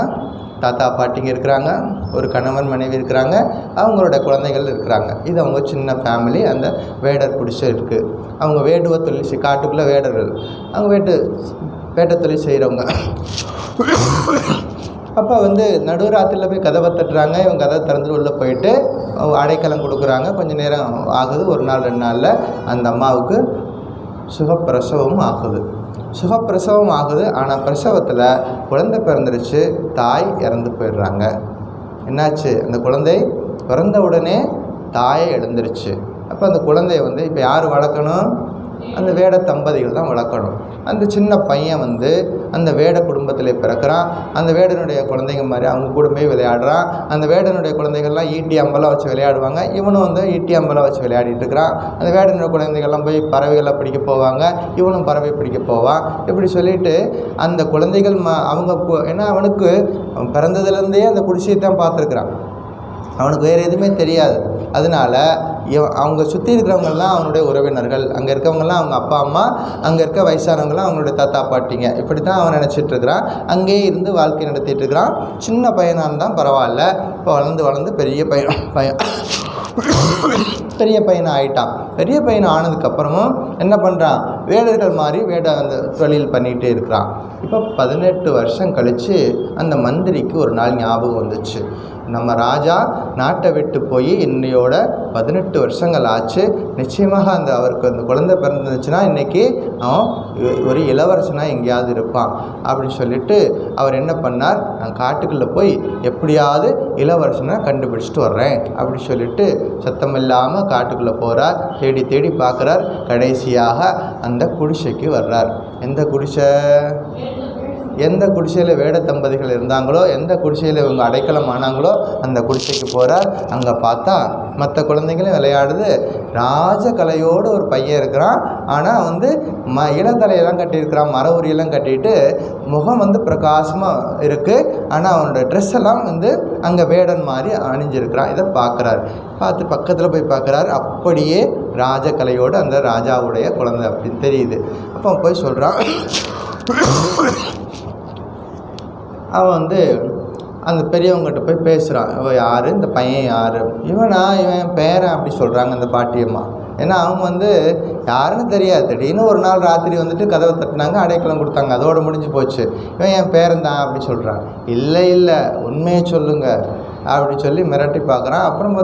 தாத்தா பாட்டிங்க இருக்கிறாங்க, ஒரு கணவன் மனைவி இருக்கிறாங்க, அவங்களோட குழந்தைகள் இருக்கிறாங்க. இது அவங்க சின்ன ஃபேமிலி. அந்த வேடர் குடிசை இருக்குது. அவங்க வேடுவ தொழில், காட்டுக்குள்ளே வேடர்கள், அவங்க வேட்டை தொழில் செய்கிறவங்க. அப்போ நடுராத்திரியில் போய் கதவை தட்டுறாங்க. இவங்க கதவை திறந்து உள்ளே போயிட்டு அடைக்கலம் கொடுக்குறாங்க. கொஞ்சம் நேரம் ஆகுது. 1 நாள் 2 நாளில் அந்த அம்மாவுக்கு சுகப்பிரசவம் ஆகுது. ஆனால் பிரசவத்தில் குழந்தை பிறந்துருச்சு, தாய் இறந்து போயிடுறாங்க. என்னாச்சு, அந்த குழந்தை பிறந்த உடனே தாயை இழந்துருச்சு. அப்போ அந்த குழந்தைய இப்போ யார் வளர்க்கணும், அந்த வேட தம்பதிகள் தான் வளர்க்கணும். அந்த சின்ன பையன் அந்த வேட குடும்பத்தில் பிறக்கிறான். அந்த வேடனுடைய குழந்தைங்க மாதிரி அவங்க கூட போய் விளையாடுறான். அந்த வேடனுடைய குழந்தைகள்லாம் ஈட்டி அம்பெல்லாம் வச்சு விளையாடுவாங்க. இவனும் ஈட்டி அம்பெல்லாம் வச்சு விளையாடிட்டு இருக்கிறான். அந்த வேடனுடைய குழந்தைகள்லாம் போய் பறவைகளை பிடிக்க போவாங்க, இவனும் பறவை பிடிக்க போவான். இப்படி சொல்லிட்டு அந்த குழந்தைகள் அவங்க ஏன்னா அவனுக்கு பிறந்ததுலேருந்தே அந்த குடிசையை தான் பார்த்துருக்குறான், அவனுக்கு வேறு எதுவுமே தெரியாது. அதனால் அவங்க சுற்றி இருக்கிறவங்கெல்லாம் அவனுடைய உறவினர்கள், அங்கே இருக்கவங்கெல்லாம் அவங்க அப்பா அம்மா, அங்கே இருக்க வயசானவங்களாம் அவங்களுடைய தாத்தா பாட்டிங்க. இப்படி தான் அவன் நினச்சிட்ருக்கிறான். அங்கேயே இருந்து வாழ்க்கை நடத்திட்டு இருக்கிறான். சின்ன பையனாக இருந்தால் பரவாயில்ல. இப்போ வளர்ந்து பெரிய பையன் ஆகிட்டான். பெரிய பையன் ஆனதுக்கப்புறமும் என்ன பண்ணுறான், வேடர்கள் மாதிரி அந்த தொழில் பண்ணிகிட்டே இருக்கிறான். இப்போ 18 வருஷம் கழித்து அந்த மந்திரிக்கு ஒரு நாள் ஞாபகம் வந்துச்சு, நம்ம ராஜா நாட்டை விட்டு போய் இன்னையோட 18 வருஷங்கள் ஆச்சு, நிச்சயமாக அவருக்கு அந்த குழந்தை பிறந்துச்சுன்னா இன்றைக்கி அவன் ஒரு இளவரசனாக எங்கேயாவது இருப்பான் அப்படின்னு சொல்லிட்டு அவர் என்ன பண்ணார், நான் காட்டுக்குள்ளே போய் எப்படியாவது இளவரசனை கண்டுபிடிச்சிட்டு வர்றேன் அப்படி சொல்லிட்டு சத்தம் இல்லாமல் காட்டுக்குள்ளே போகிறார். தேடி தேடி பார்க்குறார். கடைசியாக அந்த குடிசைக்கு வர்றார். எந்த குடிசையில் வேட தம்பதிகள் இருந்தாங்களோ, எந்த குடிசையில் இவங்க அடைக்கலம் ஆனாங்களோ அந்த குடிசைக்கு போகிறார். அங்கே பார்த்தா மற்ற குழந்தைங்களும் விளையாடுது. ராஜகலையோடு ஒரு பையன் இருக்கிறான். ஆனால் இளத்தலையெல்லாம் கட்டியிருக்கிறான், மர உரியெல்லாம் கட்டிட்டு முகம் பிரகாசமாக இருக்குது. ஆனால் அவனோட ட்ரெஸ் எல்லாம் அங்கே வேடன் மாதிரி அணிஞ்சிருக்கிறான். இதை பார்க்குறாரு. பார்த்து பக்கத்தில் போய் பார்க்குறாரு. அப்படியே ராஜகலையோடு அந்த ராஜாவுடைய குழந்தை அப்படின்னு தெரியுது. அப்போ போய் சொல்கிறான். அவன் அந்த பெரியவங்ககிட்ட போய் பேசுகிறான். இவன் யார், இந்த பையன் யார், இவன் பேரன் அப்படி சொல்கிறாங்க அந்த பாட்டியம்மா. ஏன்னா அவங்க யாருன்னு தெரியாது. திடீர்னு ஒரு நாள் ராத்திரி கதவை தட்டினாங்க, அடைக்கலம் கொடுத்தாங்க, அதோடு முடிஞ்சு போச்சு. இவன் என் பேரன் தான் அப்படி சொல்கிறான். இல்லை உண்மையை சொல்லுங்கள் அப்படின்னு சொல்லி மிரட்டி பார்க்குறான். அப்புறம்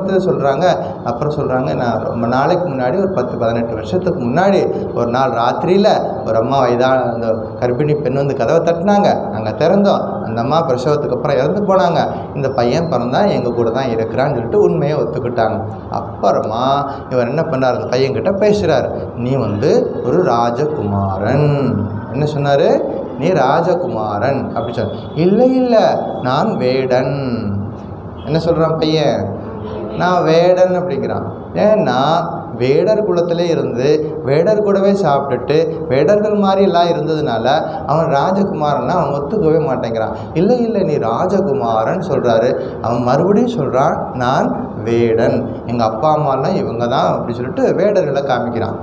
சொல்கிறாங்க, நான் ரொம்ப நாளைக்கு முன்னாடி ஒரு 10-18 வருஷத்துக்கு முன்னாடி ஒரு நாள் ராத்திரியில் ஒரு அம்மா வயதான அந்த கர்ப்பிணி பெண் கதவை தட்டினாங்க. நாங்கள் திறந்தோம். அந்த அம்மா பிரசவத்துக்கு அப்புறம் இறந்து போனாங்க. இந்த பையன் பிறந்தான், எங்கள் கூட தான் இருக்கிறான்னு சொல்லிட்டு உண்மையை ஒத்துக்கிட்டாங்க. அப்புறமா இவர் என்ன பண்ணார், அந்த பையன்கிட்ட பேசுகிறார். நீ ஒரு ராஜகுமாரன். என்ன சொன்னார், நீ ராஜகுமாரன் அப்படி சொன்ன. இல்லை நான் வேடன். என்ன சொல்கிறான் பையன், நான் வேடன் அப்படிங்கிறான். ஏன்னா வேடர் குலத்திலே இருந்து வேடர் கூடவே சாப்பிட்டுட்டு வேடர்கள் மாதிரி எல்லாம் இருந்ததுனால அவன் ராஜகுமாரன்னா அவன் ஒத்துக்கவே மாட்டேங்கிறான். இல்லை நீ ராஜகுமாரன் சொல்கிறாரு. அவன் மறுபடியும் சொல்கிறான், நான் வேடன், எங்கள் அப்பா அம்மாலாம் இவங்க தான் அப்படி சொல்லிட்டு வேடர்களை காமிக்கிறான்.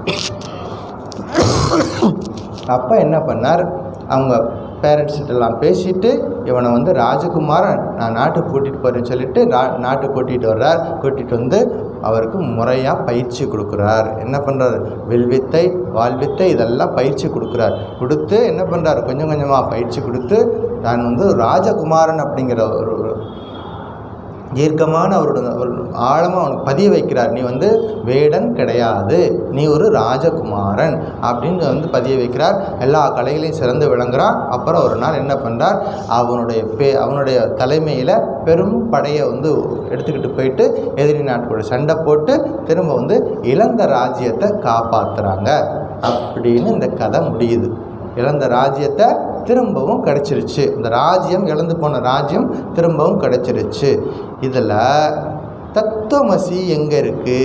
அப்பா என்ன பண்ணார், அவங்க பேரண்ட்ஸ்கிட்டலாம் பேசிவிட்டு இவனை ராஜகுமாரன் நான் நாட்டுக்கு கூட்டிகிட்டு போகிறேன்னு சொல்லிட்டு நாட்டுக்கு கூட்டிகிட்டு வர்றார். கூட்டிகிட்டு அவருக்கு முறையாக பயிற்சி கொடுக்குறார். என்ன பண்ணுறாரு, வில்வித்தை வாழ்வித்தை இதெல்லாம் பயிற்சி கொடுக்குறார். கொடுத்து என்ன பண்ணுறாரு, கொஞ்சம் கொஞ்சமாக பயிற்சி கொடுத்து நான் ராஜகுமாரன் அப்படிங்கிற ஒரு தீர்க்கமான அவரோட ஒரு ஆழமாக அவனுக்கு பதிய வைக்கிறார். நீ வேடன் கிடையாது, நீ ஒரு ராஜகுமாரன் அப்படின்னு பதிய வைக்கிறார். எல்லா கலைகளையும் சிறந்து விளங்குறான். அப்புறம் ஒரு நாள் என்ன பண்ணுறார், அவனுடைய தலைமையில் பெரும் படையை எடுத்துக்கிட்டு போயிட்டு எதிரி நாட்டோட சண்டை போட்டு திரும்ப இழந்த ராஜ்யத்தை காப்பாற்றுறாங்க அப்படின்னு இந்த கதை முடியுது. இழந்த ராஜ்யத்தை திரும்பவும் கிடச்சிருச்சு. இந்த ராஜ்யம் இழந்து போன ராஜ்யம் திரும்பவும் கிடச்சிருச்சு. இதில் தத்துவமசி எங்கே இருக்குது?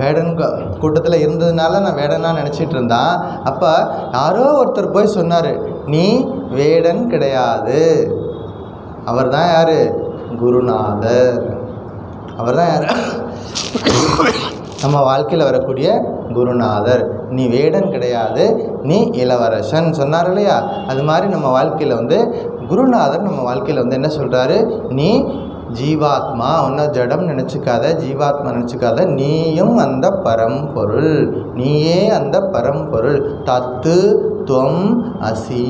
வேடன் கூட்டத்தில் இருந்ததுனால நான் வேடனாக நினச்சிட்டு இருந்தான். அப்போ யாரோ ஒருத்தர் போய் சொன்னார், நீ வேடன் கிடையாது. அவர் தான் யார், குருநாதர். அவர் தான் யார், நம்ம வாழ்க்கையில் வரக்கூடிய குருநாதர். நீ வேடன் கிடையாது, நீ இளவரசன் சொன்னார் இல்லையா? அது மாதிரி நம்ம வாழ்க்கையில் குருநாதர் நம்ம வாழ்க்கையில் என்ன சொல்கிறாரு, நீ ஜீவாத்மா, ஒன்றை ஜடம் நினச்சிக்காத, ஜீவாத்மா நினச்சிக்காத, நீயும் அந்த பரம்பொருள், நீயே அந்த பரம்பொருள், தத்து துவம் அசி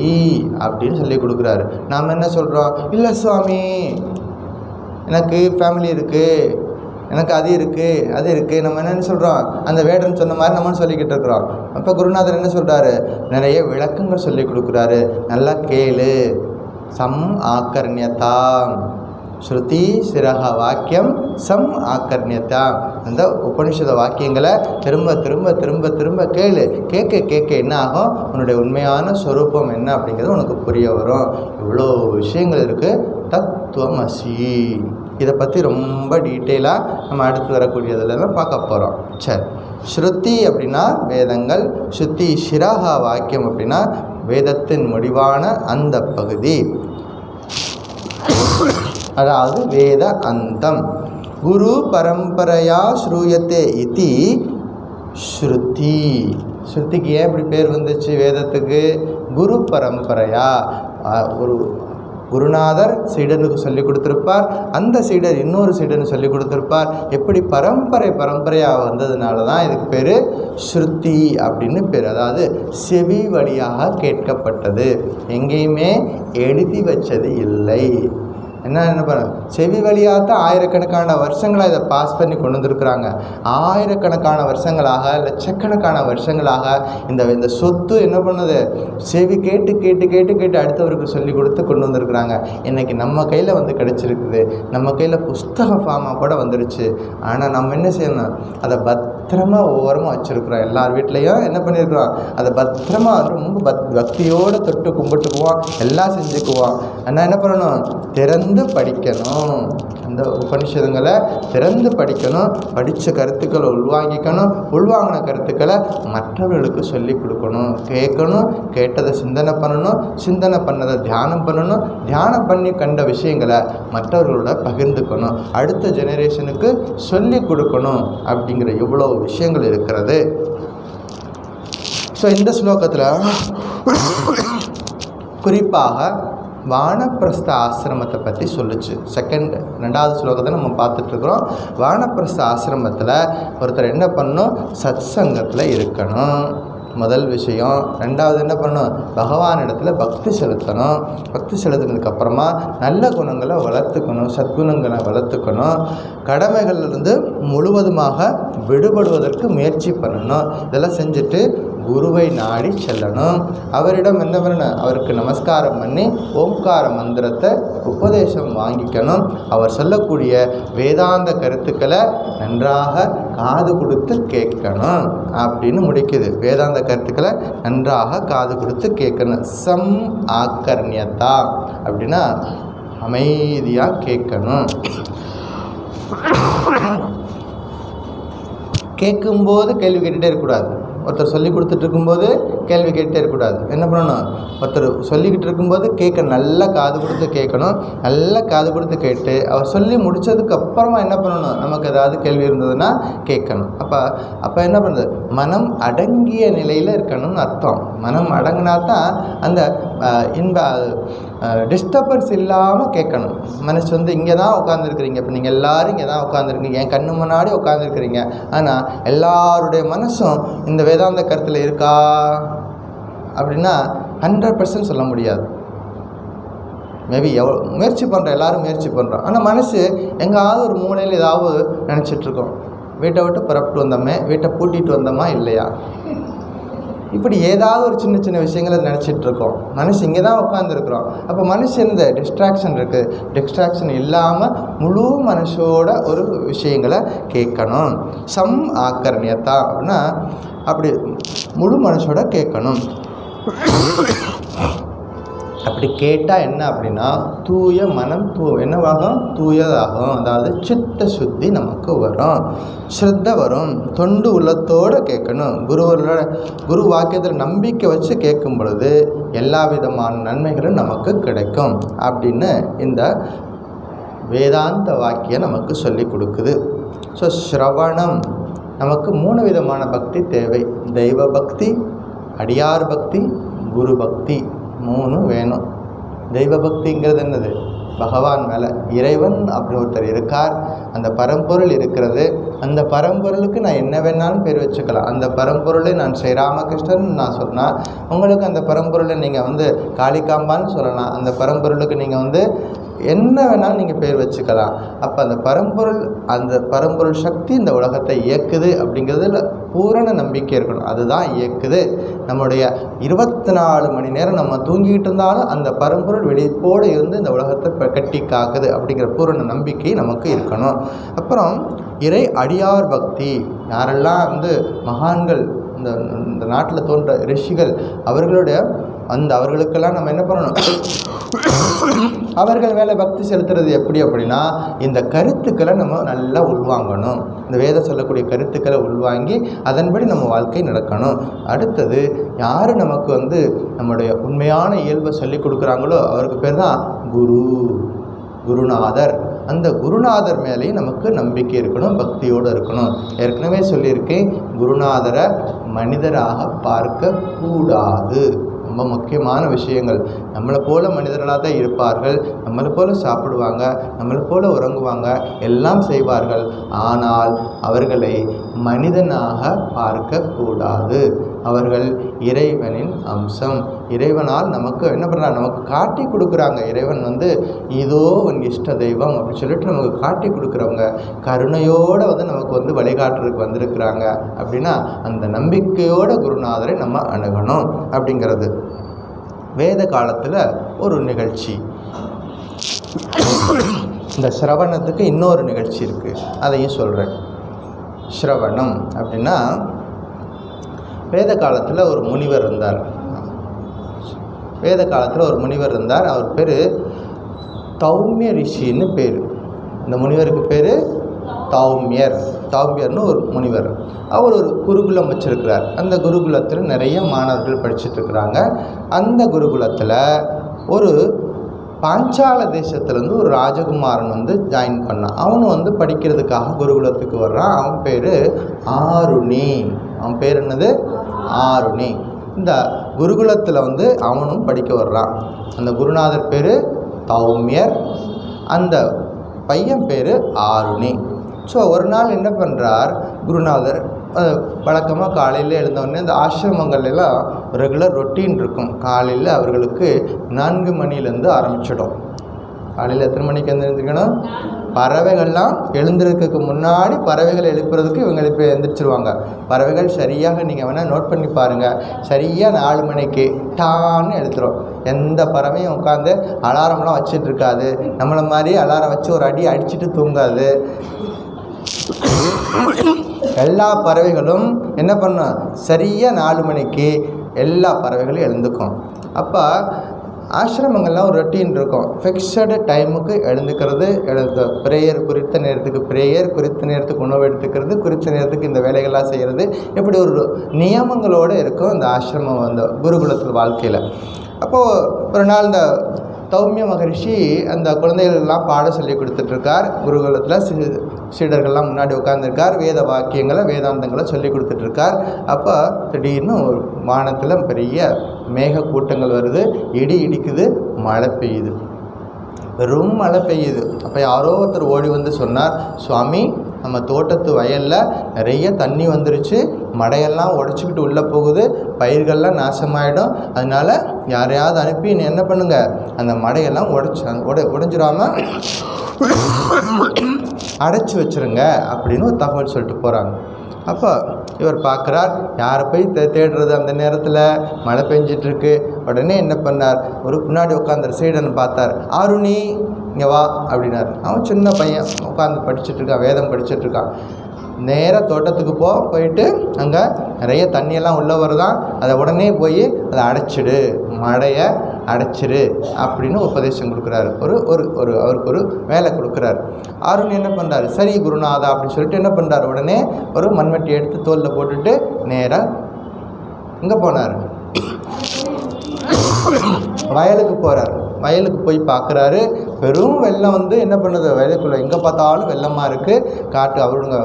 அப்படின்னு சொல்லி கொடுக்குறாரு. நாம் என்ன சொல்கிறோம், இல்லை சுவாமி எனக்கு ஃபேமிலி இருக்குது, எனக்கு அது இருக்குது நம்ம என்னென்னு சொல்கிறோம், அந்த வேடன் சொன்ன மாதிரி நம்மன்னு சொல்லிக்கிட்டு இருக்கிறோம். அப்போ குருநாதர் என்ன சொல்கிறாரு, நிறைய விளக்கங்கள் சொல்லி கொடுக்குறாரு. நல்லா கேளு. சம் ஆக்கர்ணியதா, ஸ்ருதி சிரக வாக்கியம் சம் ஆக்கர்ணியதா. அந்த உபனிஷத வாக்கியங்களை திரும்ப திரும்ப திரும்ப திரும்ப கேளு. கேட்க கேட்க என்ன ஆகும், உன்னுடைய உண்மையான ஸ்வரூபம் என்ன அப்படிங்கிறது உனக்கு புரிய வரும். இவ்வளோ விஷயங்கள் இருக்குது. தத்துவமசி, இதை பற்றி ரொம்ப டீட்டெயிலாக நம்ம அடுத்து வரக்கூடியதுலாம் பார்க்க போகிறோம். சரி, ஸ்ருதி அப்படின்னா வேதங்கள், ஸ்ருதி சிரஹா வாக்கியம் அப்படின்னா வேதத்தின் முடிவான அந்த பகுதி, அதாவது வேத அந்தம். குரு பரம்பரையா ஸ்ரூயத்தே இதி ஸ்ருதி. ஸ்ருதிக்கு ஏன் இப்படி பேர் வந்துச்சு வேதத்துக்கு? குரு பரம்பரையா, ஒரு குருநாதர் சீடனுக்கு சொல்லி கொடுத்துருப்பார், அந்த சீடர் இன்னொரு சீடனுக்கு சொல்லி கொடுத்துருப்பார். எப்படி பரம்பரையாக வந்ததுனால தான் இதுக்கு பேர் ஸ்ருதி அப்படின்னு பேர். அதாவது செவி வழியாக கேட்கப்பட்டது, எங்கேயுமே எழுதி வச்சது இல்லை. என்ன பண்ண செவி வழியாக தான் ஆயிரக்கணக்கான வருஷங்களாக இதை பாஸ் பண்ணி கொண்டு வந்திருக்கிறாங்க. ஆயிரக்கணக்கான வருஷங்களாக, லட்சக்கணக்கான வருஷங்களாக இந்த சொத்து என்ன பண்ணுது, செவி கேட்டு கேட்டு கேட்டு கேட்டு அடுத்தவருக்கு சொல்லி கொடுத்து கொண்டு வந்திருக்கிறாங்க. இன்றைக்கி நம்ம கையில் வந்து கிடச்சிருக்குது, நம்ம கையில் புஸ்தக ஃபார்மாக கூட வந்துருச்சு. ஆனால் நம்ம என்ன செய்யணும், அதை பத்திரமாக ஓரமாக வச்சுருக்குறோம். எல்லார் வீட்லேயும் என்ன பண்ணியிருக்கிறோம், அதை பத்திரமா ரொம்ப பக்தியோடு தொட்டு கும்பிட்டுக்குவோம், எல்லாம் செஞ்சுக்குவோம். ஆனால் என்ன பண்ணணும், திறந்து படிக்கணும். அந்த உபனிஷதங்களை திறந்து படிக்கணும், படித்த கருத்துக்களை உள்வாங்கின கருத்துக்களை மற்றவர்களுக்கு சொல்லி கொடுக்கணும், கேட்கணும், கேட்டதை சிந்தனை பண்ணணும், சிந்தனை பண்ணதை தியானம் பண்ணணும், தியானம் பண்ணி கண்ட விஷயங்களை மற்றவர்களோட பகிர்ந்துக்கணும், அடுத்த ஜெனரேஷனுக்கு சொல்லி கொடுக்கணும். அப்படிங்கிற இவ்வளோ விஷயங்கள் இருக்கிறது. ஸோ இந்த ஸ்லோகத்தில் குறிப்பாக வானப்பிரஸ்த ஆசிரமத்தை பற்றி சொல்லுச்சு. ரெண்டாவது ஸ்லோகத்தை நம்ம பார்த்துட்ருக்குறோம். வானப்பிரஸ்த ஆசிரமத்தில் ஒருத்தர் என்ன பண்ணணும், சத் சங்கத்தில் இருக்கணும், முதல் விஷயம். ரெண்டாவது என்ன பண்ணணும், பகவானிடத்தில் பக்தி செலுத்தணும். பக்தி செலுத்தினதுக்கப்புறமா நல்ல குணங்களை வளர்த்துக்கணும், சத்குணங்களை வளர்த்துக்கணும். கடமைகள்லேருந்து முழுவதுமாக விடுபடுவதற்கு முயற்சி பண்ணணும். இதெல்லாம் செஞ்சுட்டு குருவை நாடி செல்லணும். அவரிடம் என்ன பண்ணணும், அவருக்கு நமஸ்காரம் பண்ணி ஓம்கார மந்திரத்தை உபதேசம் வாங்கிக்கணும். அவர் சொல்லக்கூடிய வேதாந்த கருத்துக்களை நன்றாக காது கொடுத்து கேட்கணும் அப்படின்னு முடிக்குது. வேதாந்த கருத்துக்களை நன்றாக காது கொடுத்து கேட்கணும். சம் ஆக்கர்ணியதா அப்படின்னா அமைதியாக கேட்கணும். கேட்கும்போது கேள்வி கேட்டுகிட்டே இருக்கக்கூடாது. ஒருத்தர் சொல்லி கொடுத்துட்டு இருக்கும்போது கேள்வி கேட்டுகிட்டே இருக்கக்கூடாது. என்ன பண்ணணும், ஒருத்தர் சொல்லிக்கிட்டு இருக்கும்போது நல்லா காது கொடுத்து கேட்கணும். நல்லா காது கொடுத்து கேட்டு அவர் சொல்லி முடித்ததுக்கப்புறமா என்ன பண்ணணும், நமக்கு ஏதாவது கேள்வி இருந்ததுன்னா கேட்கணும். அப்போ என்ன பண்ணுறது, மனம் அடங்கிய நிலையில் இருக்கணும்னு அர்த்தம். மனம் அடங்கினா தான் அந்த டிஸ்டர்பன்ஸ் இல்லாமல் கேட்கணும். மனசு வந்து இங்கே தான் உட்காந்துருக்குறீங்க, இப்போ நீங்கள் எல்லோரும் இங்கே தான் உட்காந்துருக்கீங்க, என் கண்ணு முன்னாடி உட்காந்துருக்குறீங்க. ஆனால் எல்லாருடைய மனசும் இந்த வேதாந்த கருத்தில் இருக்கா அப்படின்னா 100% சொல்ல முடியாது. மேபி முயற்சி பண்ணுறோம், எல்லோரும் முயற்சி பண்ணுறோம். ஆனால் மனசு எங்காவது ஒரு மூலையில் ஏதாவது நினச்சிட்ருக்கோம். வீட்டை விட்டு புறப்பட்டு வந்தோமே, வீட்டை பூட்டிகிட்டு வந்தோமா இல்லையா, இப்படி ஏதாவது ஒரு சின்ன சின்ன விஷயங்களை நினச்சிட்ருக்கோம். மனசு இங்கே தான் உட்காந்துருக்குறோம். அப்போ மனசு இந்த டிஸ்ட்ராக்ஷன் இருக்குது. டிஸ்ட்ராக்ஷன் இல்லாமல் முழு மனசோட ஒரு விஷயங்களை கேட்கணும். சம் ஆக்கர்ணியத்தா அப்படின்னா அப்படி முழு மனசோட கேட்கணும். அப்படி கேட்டால் என்ன அப்படின்னா தூய மனம் என்னவாகும், தூயதாகும். அதாவது சித்த சுத்தி நமக்கு வரும், ஸ்ரத்த வரும். தொண்டு உள்ளத்தோடு கேட்கணும். குரு வாக்கியத்தில் நம்பிக்கை வச்சு கேட்கும் பொழுது எல்லா விதமான நன்மைகளும் நமக்கு கிடைக்கும் அப்படின்னு இந்த வேதாந்த வாக்கியம் நமக்கு சொல்லி கொடுக்குது. ஸோ ஸ்ரவணம் நமக்கு 3 விதமான பக்தி தேவை. தெய்வ பக்தி, அடியார் பக்தி, குரு பக்தி, 3 வேணும். தெய்வ பக்திங்கிறது என்னது, பகவான் மேலே இறைவன் அப்படி ஒருத்தர் இருக்கார், அந்த பரம்பொருள் இருக்கிறது. அந்த பரம்பொருளுக்கு நான் என்ன வேணாலும் பேர் வச்சுக்கலாம். அந்த பரம்பொருளை நான் ஸ்ரீராமகிருஷ்ணன் நான் சொன்னால், உங்களுக்கு அந்த பரம்பொருளை நீங்கள் வந்து காளிகாம்பான்னு சொல்லலாம். அந்த பரம்பொருளுக்கு நீங்கள் வந்து என்ன வேணாலும் நீங்கள் பேர் வச்சுக்கலாம். அப்போ அந்த பரம்பொருள் சக்தி இந்த உலகத்தை இயக்குது அப்படிங்கிறதுல பூரண நம்பிக்கை இருக்கணும். அதுதான் இயக்குது. நம்முடைய 24 மணி நேரம் நம்ம தூங்கிக்கிட்டு இருந்தாலும் அந்த பரம்பொருள் விழிப்போடு இருந்து இந்த உலகத்தை கட்டி காக்குது அப்படிங்கிற பூரண நம்பிக்கை நமக்கு இருக்கணும். அப்புறம் இறை அடியார் பக்தி. யாரெல்லாம் வந்து மகான்கள், இந்த நாட்டில் தோன்ற ரிஷிகள், அவர்களுக்கெல்லாம் நம்ம என்ன பண்ணணும், அவர்கள் மேலே பக்தி செலுத்துறது எப்படி அப்படின்னா இந்த கருத்துக்களை நம்ம நல்லா உள்வாங்கணும். இந்த வேதம் சொல்லக்கூடிய கருத்துக்களை உள்வாங்கி அதன்படி நம்ம வாழ்க்கை நடக்கணும். அடுத்தது யார் நமக்கு வந்து நம்முடைய உண்மையான இயல்பை சொல்லி கொடுக்குறாங்களோ அவருக்கு பேர் தான் குருநாதர். அந்த குருநாதர் மேலேயும் நமக்கு நம்பிக்கை இருக்கணும், பக்தியோடு இருக்கணும். ஏற்கனவே சொல்லியிருக்கேன், குருநாதரை மனிதராக பார்க்க கூடாது. ரொம்ப முக்கியமான விஷயங்கள். நம்மளை போல மனிதர்களாக தான் இருப்பார்கள், நம்மளை போல சாப்பிடுவாங்க, நம்மளை போல உறங்குவாங்க, எல்லாம் செய்வார்கள். ஆனால் அவர்களை மனிதனாக பார்க்கக்கூடாது. அவர்கள் இறைவனின் அம்சம். இறைவனால் நமக்கு என்ன பண்ணுறாங்க, நமக்கு காட்டி கொடுக்குறாங்க. இறைவன் இதோ உன் இஷ்ட தெய்வம் அப்படின்னு சொல்லிட்டு நமக்கு காட்டி கொடுக்குறவங்க, கருணையோடு நமக்கு வழிகாட்டுறதுக்கு வந்திருக்கிறாங்க. அப்படின்னா அந்த நம்பிக்கையோட குருநாதரை நம்ம அணுகணும் அப்படிங்கிறது. வேத காலத்தில் ஒரு நிகழ்ச்சி, இந்த சிரவணத்துக்கு இன்னொரு நிகழ்ச்சி இருக்குது, அதையும் சொல்கிறேன். சிரவணம் அப்படின்னா, வேத காலத்தில் ஒரு முனிவர் இருந்தார். அவர் பேர் தௌமிய ரிஷின்னு பேர். இந்த முனிவருக்கு பேர் தௌமியர்னு ஒரு முனிவர். அவர் ஒரு குருகுலம் வச்சிருக்கிறார். அந்த குருகுலத்தில் நிறைய மாணவர்கள் படிச்சுட்ருக்குறாங்க. அந்த குருகுலத்தில் ஒரு பாஞ்சால தேசத்துலேருந்து ஒரு ராஜகுமாரன் ஜாயின் பண்ணான். அவனு படிக்கிறதுக்காக குருகுலத்துக்கு வர்றான். அவன் பேர் ஆருணி. அவன் பேர் என்னது? ஆருணி. இந்த குருகுலத்தில் அவனும் படிக்க வர்றான். அந்த குருநாதர் பேர் தௌமியர், அந்த பையன் பேர் ஆருணி. ஸோ ஒரு நாள் என்ன பண்ணுறார் குருநாதர், வழக்கமாக காலையில் எழுந்தவுடனே இந்த ஆசிரமங்கள்லாம் ரெகுலர் ரொட்டீன் இருக்கும். காலையில் அவர்களுக்கு 4 மணிலேருந்து ஆரம்பிச்சிடும். காலையில் எத்தனை மணிக்கு எழுந்திருக்கணும்? பறவைகள்லாம் எழுந்திருக்கிறதுக்கு முன்னாடி பறவைகள் எழுப்புறதுக்கு இவங்க இப்போ எழுந்திரிச்சிருவாங்க. பறவைகள் சரியாக நீங்கள் வேணால் நோட் பண்ணி பாருங்கள், சரியாக 4 மணிக்கு டான்னு எழுத்துரும். எந்த பறவையும் உட்காந்து அலாரம்லாம் வச்சிட்ருக்காது. நம்மளை மாதிரி அலாரம் வச்சு ஒரு அடி அடிச்சுட்டு தூங்காது. எல்லா பறவைகளும் என்ன பண்ணும், சரியாக 4 மணிக்கு எல்லா பறவைகளும் எழுந்துக்கும். அப்போ ஆசிரமங்கள்லாம் ஒரு ரொட்டீன் இருக்கும். ஃபிக்ஸடு டைமுக்கு எழுந்துக்கிறது, ப்ரேயர் குறித்த நேரத்துக்கு ப்ரேயர், குறித்த நேரத்துக்கு உணவு எடுத்துக்கிறது, குறித்த நேரத்துக்கு இந்த வேலைகள்லாம் செய்கிறது, இப்படி ஒரு நியமங்களோடு இருக்கும் இந்த ஆசிரமம் அந்த குருகுலத்தில் வாழ்க்கையில். அப்போது ஒரு நாள் இந்த தௌமிய மகரிஷி அந்த குழந்தைகளெல்லாம் பாடம் சொல்லி கொடுத்துட்ருக்கார். குருகுலத்தில் சீடர்கள்லாம் முன்னாடி உட்காந்துருக்கார். வேத வாக்கியங்களை வேதாந்தங்களை சொல்லி கொடுத்துட்ருக்கார். அப்போ திடீர்னு ஒரு வானத்தில் பெரிய மேக கூட்டங்கள் வருது, இடி இடிக்குது, மழை பெய்யுது, வெறும் மழை பெய்யுது. அப்போ யாரோ ஒருத்தர் ஓடி சொன்னார், சுவாமி நம்ம தோட்டத்து வயலில் நிறைய தண்ணி வந்துருச்சு, மடையெல்லாம் உடச்சிக்கிட்டு உள்ளே போகுது, பயிர்கள்லாம் நாசமாயிடும், அதனால் யாரையாவது அனுப்பி நீ என்ன பண்ணுங்க, அந்த மடையெல்லாம் உடைஞ்சிடாமல் அடைச்சி வச்சுருங்க அப்படின்னு ஒரு தகவல் சொல்லிட்டு போகிறாங்க. அப்போ இவர் பார்க்குறார், யாரை போய் தேடுறது, அந்த நேரத்தில் மழை பெஞ்சிட்ருக்கு. உடனே என்ன பண்ணார், ஒரு பின்னாடி உட்காந்துரு சீடனை பார்த்தார். ஆருணி இங்கே வா அப்படின்னார். அவன் சின்ன பையன் உட்காந்து படிச்சுட்ருக்கான், வேதம் படிச்சுட்ருக்கான். நேராக தோட்டத்துக்கு போயிட்டு அங்கே நிறைய தண்ணியெல்லாம் உள்ளே வருதான், அதை உடனே போய் அதை அடைச்சிடு, மழையை அடைச்சிடு அப்படின்னு உபதேசம் கொடுக்குறாரு. அவருக்கு ஒரு வேலை கொடுக்குறாரு. ஆருணி என்ன பண்ணுறாரு, சரி குருநாதா அப்படின்னு சொல்லிட்டு என்ன பண்ணுறாரு, உடனே ஒரு மண்வெட்டி எடுத்து தோலில் போட்டுட்டு நேராக இங்கே போனார், வயலுக்கு போகிறார். வயலுக்கு போய் பார்க்குறாரு, பெரும் வெள்ளம் என்ன பண்ணுது, வயலுக்குள்ளே எங்கே பார்த்தாலும் வெள்ளமாக இருக்குது. காட்டு அவருங்க